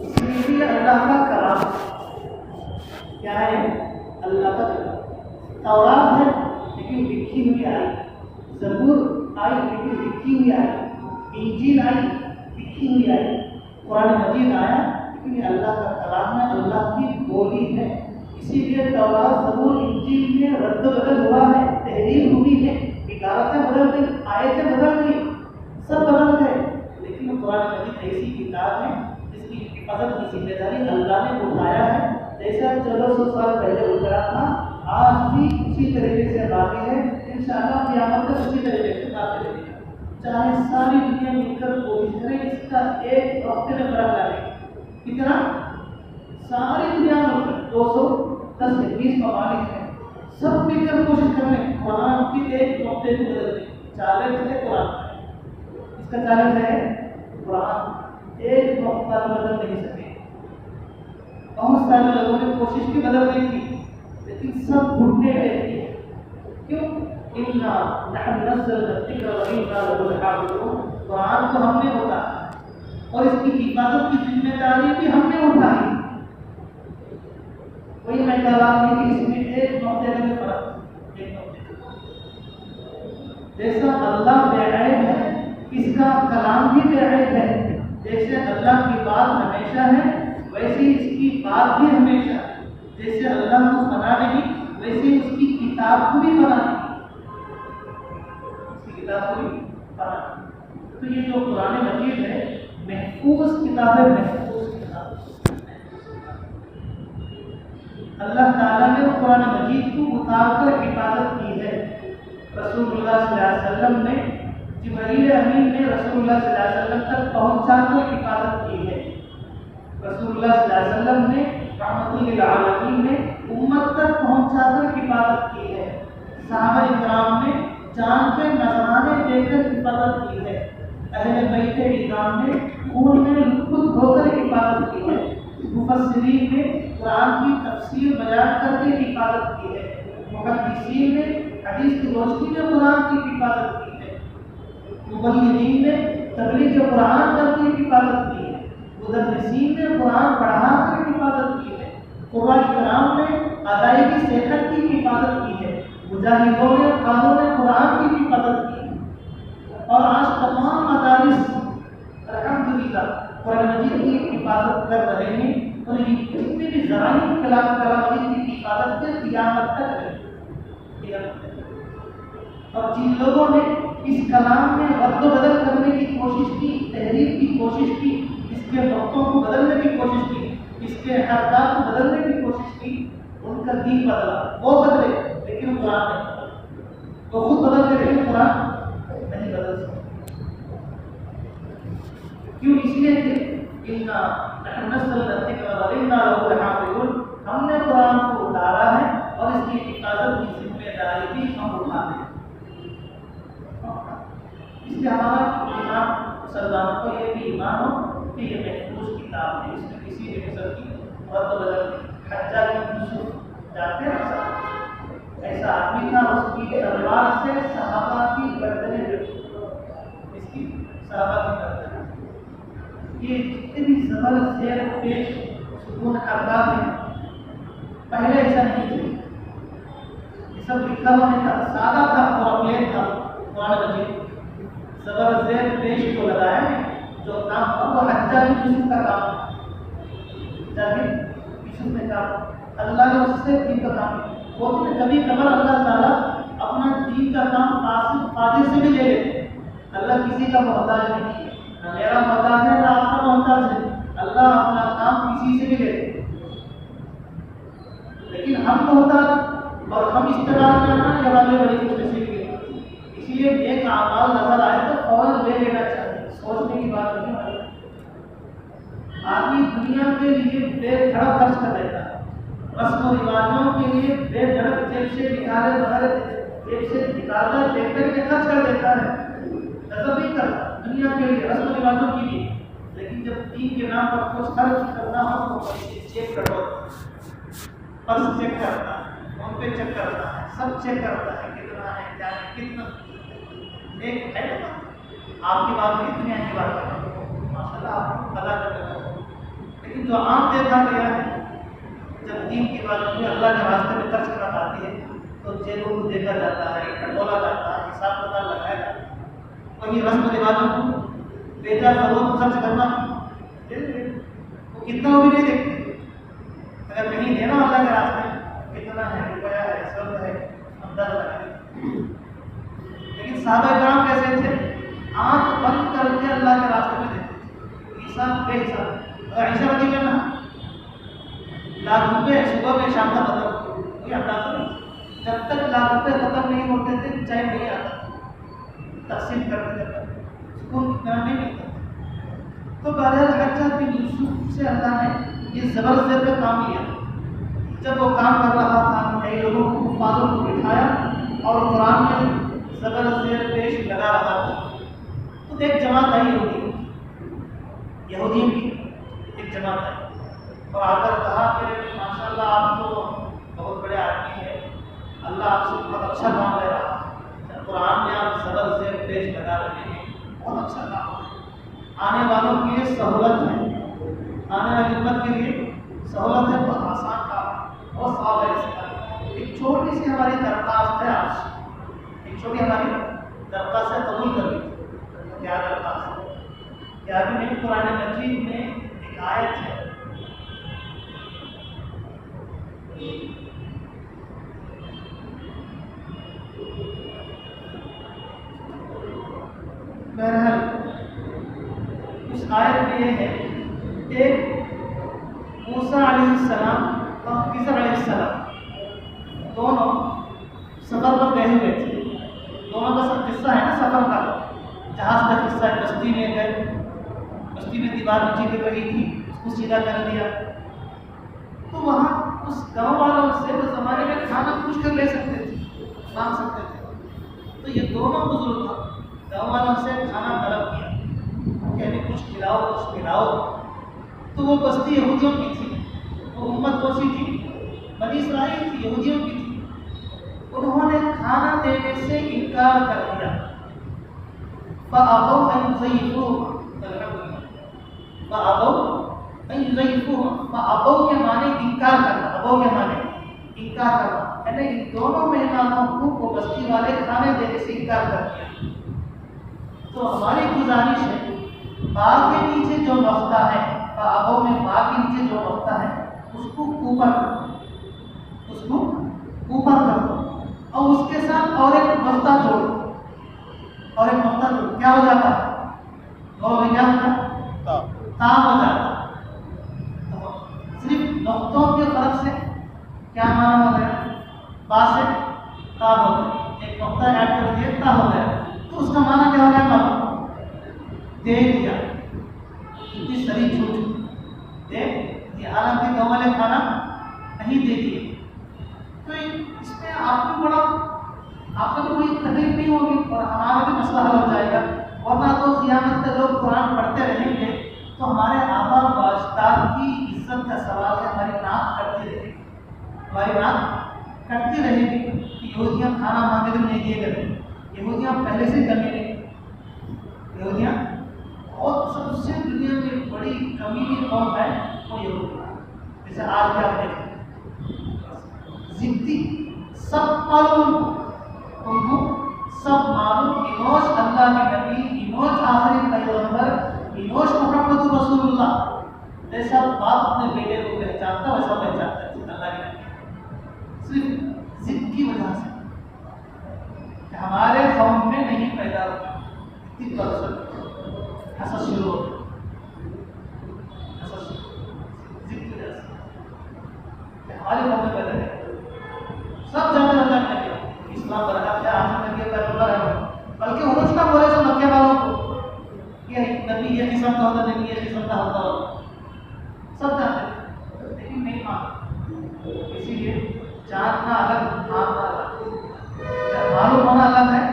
اس لیے اللہ کا کلام کیا ہے؟ اللہ کا کلام. تورات ہے لیکن لکھی ہوئی آئی، زبور آئی لیکن لکھی ہوئی آئی، انجیل آئی لکھی ہوئی آئی، قرآن مجید آیا لیکن یہ اللہ کا کلام ہے، اللہ کی بولی ہے. اسی لیے تورات زبور انجیل میں رد و بدل ہوا ہے، تحریر ہوئی ہے، عبارتیں بدل گئی، آیتیں بدل گئی، سب بدل گئے. لیکن قرآن مجید ایسی کتاب ہے جس کی حفاظت کی ذمہ داری اللہ نے اٹھایا ہے. جیسا 1400 سال پہلے اترا تھا آج بھی اسی طریقے سے باقی ہے. انشاءاللہ قیامت تک اسی طریقے سے باقی رہے گا. چاہے ساری دنیا مل کر کوشش کرے اس کا ایک وقت میں فرق لانے. کتنا؟ ساری دنیا مل کر 210 سے 20 ممالک ہیں، سب مل کر کوشش کر لیں قرآن کی ایک نقطے کو بدل دیں. چیلنج ہے قرآن کا. اس کا چیلنج ہے قرآن ایک نقطہ بدل نہیں سکے. بہت سارے لوگوں نے کوشش کی بدلنے کی لیکن سب گھٹنے رہتی ہے. کیوں؟ اِنَّا نَحْنُ نَزَّلْنَا الذِّكْرَ وَإِنَّا لَهُ لَحَافِظُونَ. قرآن کو ہم نے اٹھایا اور اس کی حفاظت کی ذمہ داری بھی ہم نے اٹھائی. کوئی خیالات نہیں کہ اس میں ایک نقطے میں فرق. ایک نقطے جیسا اللہ بے عیب ہے اس کا کلام بھی بے عیب ہے. جیسے اللہ کی بات ہمیشہ ہے ویسے ہی اس کی بات بھی ہمیشہ ہے. جیسے اللہ کو فنا نہیں ویسے ہی اس کی کتاب کو بھی فنا نہیں. اس کی کتاب کو بھی فنا نہیں. تو یہ جو قرآن مجید ہے محفوظ کتاب ہے. محفوظ کتاب اللہ تعالیٰ نے قرآن مجید کو اتار کر حفاظت کی ہے. رسول اللہ صلی اللہ علیہ وسلم نے جبرائیل امین نے رسول اللہ صلی اللہ علیہ وسلم تک پہنچا کر حفاظت کی ہے. رسول اللہ صلی اللہ علیہ وسلم نے رحمت للعالمین نے امت تک پہنچا کر حفاظت کی ہے. صحابہ کرام نے جان کے نذرانے دے کر حفاظت کی ہے. اہل بیت اعظام نے خون میں لطف دھو کر حفاظت کی ہے. مفسرین نے قرآن کی تفسیر بیان کر کے حفاظت کی ہے. محدثین نے حدیث کی روشنی میں قرآن کی حفاظت کی ہے. مبلغین نے تبلیغ قرآن کر کے حفاظت کی ہے. مدرسین نے قرآن پڑھا کر حفاظت کی ہے. قرآن کرام نے ادائیگی صحت کی حفاظت کی ہے. مجاہدوں نے قانون قرآن کی حفاظت کی ہے. اور آج تمام مدارس الحمدللہ قرآن مجید کی حفاظت کر رہے ہیں. اور یہ جتنے بھی ذرائع کلام مجید کی حفاظت کے قیامت تک ہے. اور جن لوگوں نے اس کلام میں رد و بدل کرنے کی کوشش کی، تحریف کی کوشش کی، اس کے وقتوں کو بدلنے کی کوشش کی، اس کے حرکات کو بدلنے کی کوشش کی، ان کا دین بدلا. وہ بدلے لیکن قرآن نہیں بدلا. تو خود بدل کے لیکن قرآن نہیں بدل سکتا. کیوں؟ اس لیے کہ اِنَّا نَحْنُ نَزَّلْنَا الذِّكْرَ وَإِنَّا لَهُ لَحَافِظُونَ. ہم نے قرآن کو اتارا ہے اور اس کی حفاظت کی ذمہ داری بھی ہم اٹھاتے ہیں. اس لیے ہمارا ایمان مسلمانوں کو یہ بھی ایمان ہو کہ یہ محفوظ کتاب ہے. اس میں کسی بھی قسم کی رد و بدل نہیں. حجاج بن یوسف جانتے ہیں ایسا آدمی تھا اس کی تلوار سے صحابہ کی گردنیں کٹی. اس کی صحابہ کی گردنیں یہ جتنے بھی زبر زیر پیش سکون حرکات ہیں پہلے ایسا نہیں تھے. یہ سب لکھا ہوا نہیں تھا، سادہ تھا اور پلین تھا. قرآن مجید زبر زیر پیش کو لگایا جو کام تھا وہ حجاج بن یوسف کا کام تھا. حجاج بن یوسف نے کہا اللہ نے اس سے دین کا کام وہ کبھی کبھار اللہ تعالیٰ اپنا دین کا کام فاضل سے بھی لے لیتے. اللہ کسی کا محتاج نہیں ہے، نہ میرا محتاج ہے نہ آپ کا محتاج ہے. اللہ اپنا کام کسی سے بھی لے لیتے. لیکن ہم محتاج اور ہم استعمال کرنا یہ والے بڑی کچھ نصیب کے. اس لیے ایک اعمال نظر آئے تو فوراً لے لینا چاہیے، سوچنے کی بات نہیں ہے. آدمی دنیا کے لیے بے دھڑک خرچ کر دیتا ہے، رسم و رواجوں کے لیے بے دھڑک جیب سے نکالے بغیر جیب سے نکالنا دیکھ کر کے خرچ کر دیتا ہے، نظر نہیں کرتا دنیا کے لیے، رسم و رواجوں کے لیے، لیکن جب دین کے نام پر کچھ خرچ کرنا ہو تو چیک کرو، پرس چیک کرتا ہے، فون پے چیک کرتا ہے، سب چیک کرتا ہے کتنا ہے کیا ہے کتنا ایک ہے نا آپ کی بات نہیں دنیا کی بات کریں ماشاء اللہ آپ کو پتا کر لینا، لیکن جو عام دیکھا گیا ہے جب دین کی بات ہوئی اللہ کے راستے میں خرچ کرنا آتی ہے تو جیلوں کو دیکھا جاتا ہے، ٹٹولا جاتا ہے، حساب کتاب لگایا جاتا ہے، اور یہ رسم و رواجوں کو بیٹا ضرور خرچ کرنا وہ کتنا وہ بھی نہیں دیکھتے، اگر کہیں دینا اللہ کے راستے میں کتنا ہے روپیہ ہے سب ہے اندازہ لگائے، لیکن صحابہ کرام کیسے تھے آنکھ بند کر کے اللہ کے راستے میں دیتے تھے، حساب بے حساب، اگر عائشہ رضی اللہ عنہا لاکھ روپے صبح میں شام کا ختم کوئی اندازہ نہیں، جب تک لاکھ روپے ختم نہیں ہوتے تھے چین نہیں آتا تقسیم کرتے تھے سکون اتنا نہیں ملتا، تو بہرحال حجاج بن یوسف سے اللہ نے یہ زبردست پہ کام لیا، جب وہ کام کر رہا تھا کئی لوگوں کو حفاظوں کو بٹھایا اور قرآن میں زبردست پیش لگا رہا تھا، تو ایک جماعت آئی یہودیوں کی ایک جماعت آئی اور آ کر کہا کہ ماشاء اللہ آپ تو بہت بڑے آدمی ہیں، اللہ آپ سے بہت اچھا کام لے رہا ہے، قرآن میں آپ زبردست پیش لگا رہے ہیں، بہت اچھا کام ہے، آنے والوں کے لیے سہولت ہے، آنے والی امت کے لیے سہولت ہے، بہت آسان کام ہے، بہت ثواب ہے اس کا، ایک چھوٹی سی ہماری درخواست ہے آپ سے، ایک چھوٹی ہماری درخواست ہے قبول کر لیجیے، کیا درخواست ہے کیا بھی نہیں، قرآن مجید میں ایک آیت ہے بہرحال اس آیت میں یہ ہے ایک موسیٰ علیہ السلام اور خضر علیہ السلام دونوں سفر پر گئے ہوئے تھے، دونوں کا سب قصہ ہے نا سفر کا، جہاز کا قصہ ہے، بستی میں گئے، بستی میں دیوار نیچے گر رہی تھی اس کو سیدھا کر دیا، تو وہاں اس گاؤں والوں سے اس زمانے میں کھانا پوچھ کر لے سکتے تھے، مانگ سکتے تھے، تو یہ دونوں بزرگ گاؤں والوں سے کھانا طلب کیا کہ ہمیں کچھ کھلاؤ کچھ کھلاؤ، تو وہ بستی یہودیوں کی تھی، وہ امت کون سی تھی بنی اسرائیل تھی، یہودیوں کی تھی، انہوں نے کھانا دینے سے انکار کر دیا، فَأَبَوْا أَن يُضَيِّفُوهُمْ، فَأَبَوْا أَن يُضَيِّفُوهُمْ، فَأَبَوْا کے معنی انکار کرنا، ابو کے معنی انکار کرنا، یعنی ان دونوں مہمانوں کو وہ بستی والے کھانے دینے سے انکار کر دیا، تو ہماری گزارش ہے باغ کے نیچے جو نقطہ ہے، فَأَبَوْا میں باغ کے نیچے جو نقطہ ہے اس کو اوپر کر دو، اس کو اوپر کر دو، اور اس کے ساتھ اور ایک نقطہ جوڑ، اور ایک نقطہ جوڑ، کیا ہو جاتا ہے گاؤں میں کیا ہوتا ہے تا ہو جاتا ہے، تو صرف نقطوں کے فرق سے کیا معنی ہو گیا، با سے تا ہو گیا، ایک نقطہ ایڈ کر دیا تا ہو گیا، تو اس کا معنی کیا ہو گیا معلوم، دے دیا، اتنی سری جھوٹ دے دیا، حالانکہ گاؤں والے کھانا نہیں دے دیے، تو اس میں آپ کو بڑا آپ کو تو کوئی تکلیف نہیں ہوگی اور ہمارا بھی مسئلہ حل ہو جائے گا، ورنہ تو قیامت تک لوگ قرآن پڑھتے رہیں گے تو ہمارے آبا و اجداد کی عزت کا سوال ہے، ہماری ناک کٹتی رہے گی، ہماری ناک کٹتی رہے گی کہ یہودیاں کھانا مانگے تو نہیں دیے گئے، یہودیاں پہلے سے کمی نہیں، یہودیاں اور سب سے دنیا میں بڑی کمی قوم ہے وہ یہودیاں، جیسے آج بھی آپ دیکھیں ضدی، سب معلوم ان کو سب معلوم، انوش اللہ کے نبی، انوش آخری پیغمبر، انوش محمد رسول اللہ، جیسا باپ اپنے بیٹے کو پہچانتا ویسا پہچانتا ہے اللہ کے نبی، صرف ضد کی وجہ سے کہ ہمارے قوم میں نہیں پیدا ہوتا، اتنی پرسن حسد شروع ہوتا، حسد ضد کی وجہ سے کہ ہمارے قوم میں پیدا ہے، سب جانتے اللہ کے نبی اسلام برکت ہے، آج نبی پیغمبر ہے، بلکہ عروج کا بولے تو مکے والوں کو کہ نبی یہ قسم کا ہوتا، نبی یہ قسم کا ہوتا، سب جانتے لیکن نہیں مانتے، اسی لیے جاننا الگ، ماننا الگ، معلوم ہونا الگ ہے،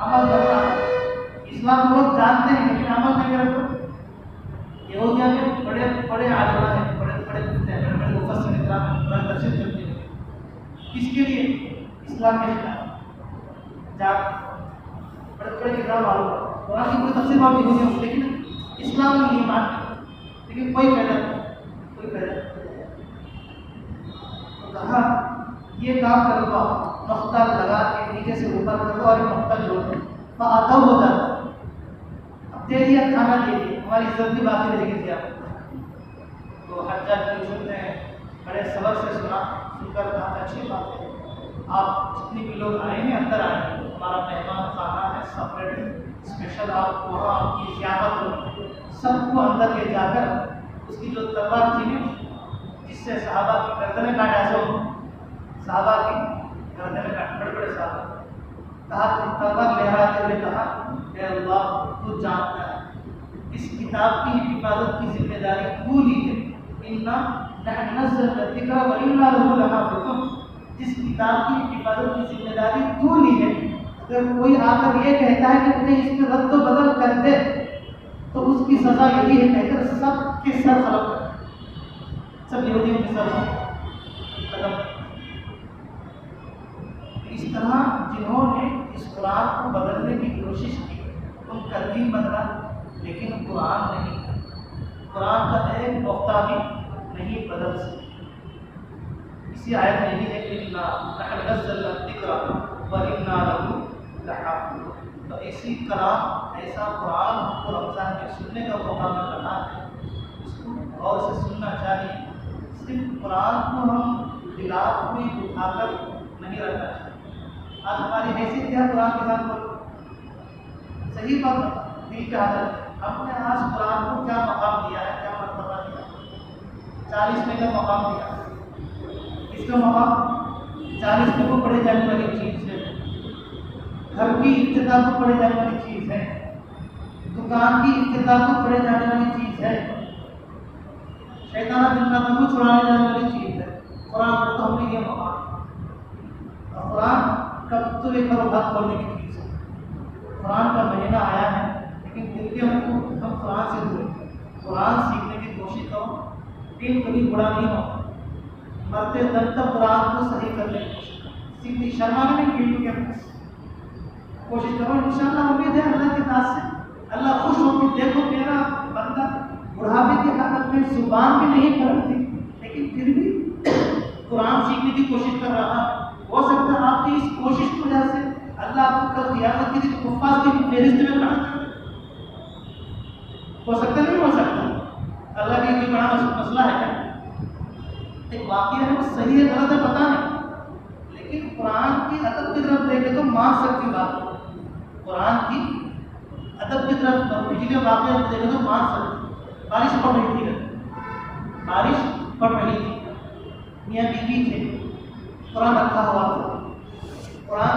عمل کرنا الگ۔ اسلام کو لوگ جانتے ہیں لیکن عمل نہیں کرتے۔ یہودیہ میں بڑے بڑے عالم ہیں، بڑے بڑے مفسر کرام ہیں، قرآن تفسیر کرتے ہیں، کس کے لیے؟ اسلام کے خلاف بڑے بڑے کتاب معلوم ہے، قرآن کی کوئی تفسیر معلوم نہیں ہوتی، لیکن اسلام میں یہ مانتے، لیکن کوئی فائدہ نہیں، کوئی فائدہ نہیں۔ تو کہا یہ کام کر دو، نقطہ لگا کے نیچے سے اوپر کر دو اور یہ نقطہ جوڑ دو، فاتو ہو جاتا۔ اب دے دیا، کھانا دے دیا، ہماری عزت بھی باقی رہے گی۔ تو حجاج بن یوسف نے بڑے صبر سے سنا، سن کر کہا اچھی بات ہے، آپ جتنے بھی لوگ آئے ہیں اندر آئے ہیں، ہمارا مہمان خانہ ہے سپریٹ اسپیشل، آپ وہاں آپ کی ضیافت ہو، سب کو اندر لے جا کر اس کی جو تلوار تھی نا جس سے صحابہ کی گردنیں کاٹا، سو صحابہ کی گردنیں کاٹ، بڑے بڑے صحابہ، کہا تلوار لہراتے ہوئے کہا اے اللہ تو جانتا ہے اس کتاب کی حفاظت کی ذمہ داری تو لی ہے، انا نحن نزلنا الذکر وانا لہ لحافظون، جس کتاب کی حفاظت کی ذمہ داری تو لی ہے، اگر کوئی آ کر یہ کہتا ہے کہ انہیں اس میں رد و بدل کر دے تو اس کی سزا یہی ہے کہہ کر سب کے سر خلق کر، سب یہودیوں کے سر قدم۔ اس طرح جنہوں نے اس قرآن کو بدلنے کی کوشش کی ان کا دین بدلا، لیکن قرآن نہیں، قرآن کا ایک نقطہ بھی نہیں بدل سکتا۔ اسی آیت میں یہ ہے کہ نحن نزلنا الذکر وَإِنَّا لَهُ لَحَافِظُونَ۔ تو ایسی کلام، ایسا قرآن ہم کو رمضان میں سننے کا موقع مل رہا ہے، اس کو غور سے سننا چاہیے، صرف قرآن کو ہم دماغ میں اٹھا کر نہیں رکھنا چاہیے۔ آج ہماری حیثیت کیا قرآن کے ساتھ بولو، صحیح بات دل کے حاضر، ہم نے آج قرآن کو کیا مقام دیا ہے، کیا مرتبہ دیا، 40 میں کا مقام دیا، اس کا مقام 40 میں کو پڑھے جانے والی چیز ہے، گھر کی ابتدا کو پڑھے جانے والی چیز ہے، دکان کی ابتدا کو پڑھے جانے والی چیز ہے، شیطانہ جناتوں کو چھڑانے جانے والی چیز ہے۔ قرآن کو تو ہم نے یہ مقام، اور قرآن کب تو ایک بار بات کھولنے کی چیز ہے۔ قرآن کا مہینہ آیا ہے لیکن پھر بھی ہم قرآن سے دور ہیں۔ قرآن سیکھنے کی کوشش کرو، دین کبھی بڑا نہیں ہوتا، مرتے دم تک قرآن کو صحیح کرنے کی کوشش کرو، سیکھنے شرمانے نہیں کی کیا کوشش کرو، انشاءاللہ امید ہے اللہ کے ناز سے اللہ خوش ہو کہ دیکھو میرا بندہ بڑھاپے کی حالت میں زبان بھی نہیں پھرکتی لیکن پھر بھی قرآن سیکھنے کی کوشش کر رہا ہے۔ ہو سکتا ہے آپ کی اس کوشش کی وجہ سے اللہ آپ کو کل قیامت کی کفار کی فہرست میں کھڑا کر دے، ہو سکتا نہیں ہو سکتا، اللہ کا کوئی بڑا مسئلہ ہے کیا؟ ایک واقعہ ہے، وہ صحیح ہے غلط ہے پتہ نہیں، لیکن قرآن کی ادب کی طرف دیکھے تو مان سکتی بات، قرآن کی ادب کی طرف پچھلے واقعہ دیکھے تو مان سکتی۔ بارش پڑ رہی تھی، بارش پڑ رہی تھی، میاں بیوی تھے، قرآن رکھا ہوا تھا، قرآن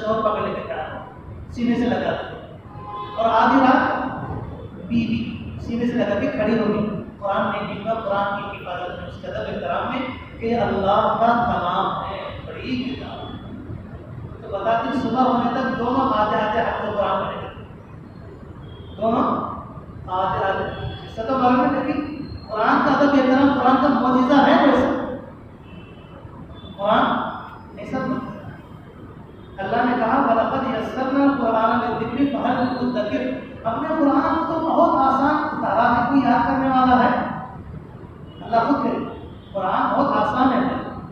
شور پکڑ لے کے کھڑا سینے سے لگا، اور آدھی رات بیوی سینے سے لگا کے کھڑی ہو گئی، قرآن نہیں بھیگنا، قرآن کی حفاظت میں، اس کے ادب احترام میں کہ اللہ کا کلام ہے، بڑی کتاب، تو بتاتے صبح ہونے تک دونوں آدھے آدھے ہاتھ سے قرآن پڑھے گئے، دونوں آدھے آدھے، اس سے تو معلوم ہے لیکن قرآن کا ادب احترام، قرآن کا معجزہ ہے ویسا، قرآن ایسا اللہ نے کہا وَلَقَدْ يَسَّرْنَا الْقُرْآنَ لِلذِّكْرِ فَهَلْ مِن مُدَّكِرٍ، ہم نے قرآن کو تو بہت آسان اتارا ہے، کوئی یاد کرنے والا ہے؟ اللہ خود کہے قرآن بہت آسان ہے،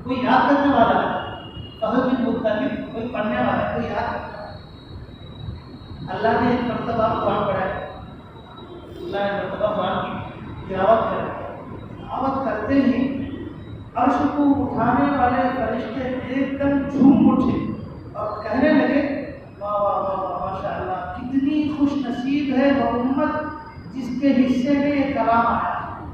کوئی یاد کرنے والا ہے؟ فَهَلْ مِن مُدَّكِرٍ، کوئی پڑھنے والا ہے، کوئی یاد کرنے والا ہے؟ اللہ نے ایک مرتبہ قرآن پڑھا ہے، اللہ نے مرتبہ قرآن کی تلاوت کرتے ہی عرش کو اٹھانے والے فرشتے ایک دم جھوم اٹھے اور کہنے لگے واہ واہ واہ ماشاء اللہ، کتنی خوش نصیب ہے وہ امت جس کے حصے میں یہ کلام آیا ہے،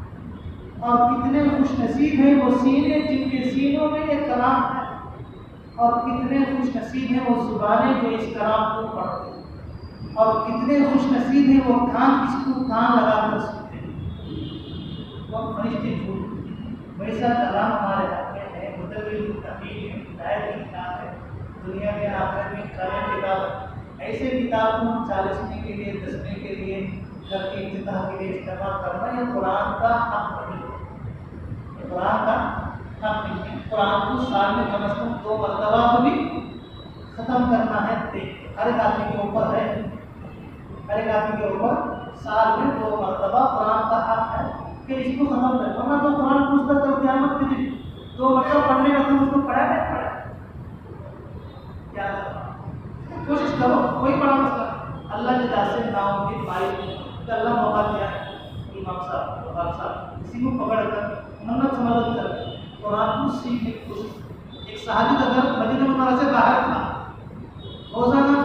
اور کتنے خوش نصیب ہیں وہ سینے جن کے سینوں میں یہ کلام ہے، اور کتنے خوش نصیب ہیں وہ زبانیں جو اس کلام کو پڑھتے ہیں، اور کتنے خوش نصیب ہیں وہ کان اس کو کان لگا کر سنتے ہیں۔ وہ فرشتے جھوم ویسا کلام ہمارے حق میں ہے، مدبر التقین ہے، ہدایت کی کتاب ہے، دنیا میں آخرت میں قائم کتاب ہے۔ ایسے کتاب کو ہم چالسنے کے لیے، دسنے کے لیے، گھر کے افتتاح کے لیے استعمال کرنا یہ قرآن کا حق نہیں ہے، یہ قرآن کا حق نہیں ہے۔ قرآن کو سال میں کم از کم 2 مرتبہ بھی ختم کرنا ہے، ہر ایک آدمی کے اوپر ہے، ہر ایک آدمی کے اوپر سال میں 2 مرتبہ قرآن کا حق ہے کہ اس کو ختم کرے، ورنہ تو قرآن پوچھتا ہے قیامت کے دن 2 مرتبہ پڑھنے کا تم اس کو پڑھا نہیں پڑھا کیا کرنا؟ کوشش کرو، کوئی بڑا مسئلہ اللہ کی ذات سے ناامید مائل کہ اللہ موقع دیا ہے، امام صاحب وہاب صاحب کسی کو پکڑ کر منت سمجھ کر قرآن کو سیکھنے کی کوشش۔ ایک صحابی کا گھر مدینہ منورہ سے باہر تھا، روزانہ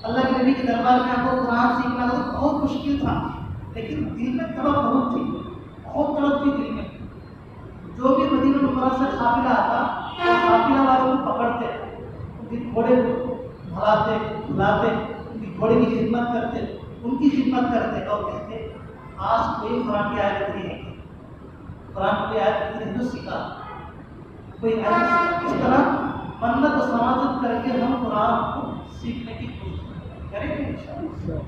اللہ کے نبی کے دربار میں آپ کو قرآن سیکھنا تو بہت مشکل تھا، لیکن دل میں طلب بہت تھی، بہت طلب تھی دل میں۔ جو بھی مدینہ منورہ سے قافلہ آتا وہ قافلہ والوں کو پکڑتے، ان کے گھوڑے کو بھلاتے بھلاتے، ان کے گھوڑے کی خدمت کرتے، ان کی خدمت کرتے اور کہتے آج کوئی قرآن کی آیت نہیں ہے، قرآن کی آیت نہیں تو سکھا کوئی آیت۔ اس طرح منت و سماجت کر کے ہم قرآن کو سیکھنے کی کوشش کریں گے انشاءاللہ۔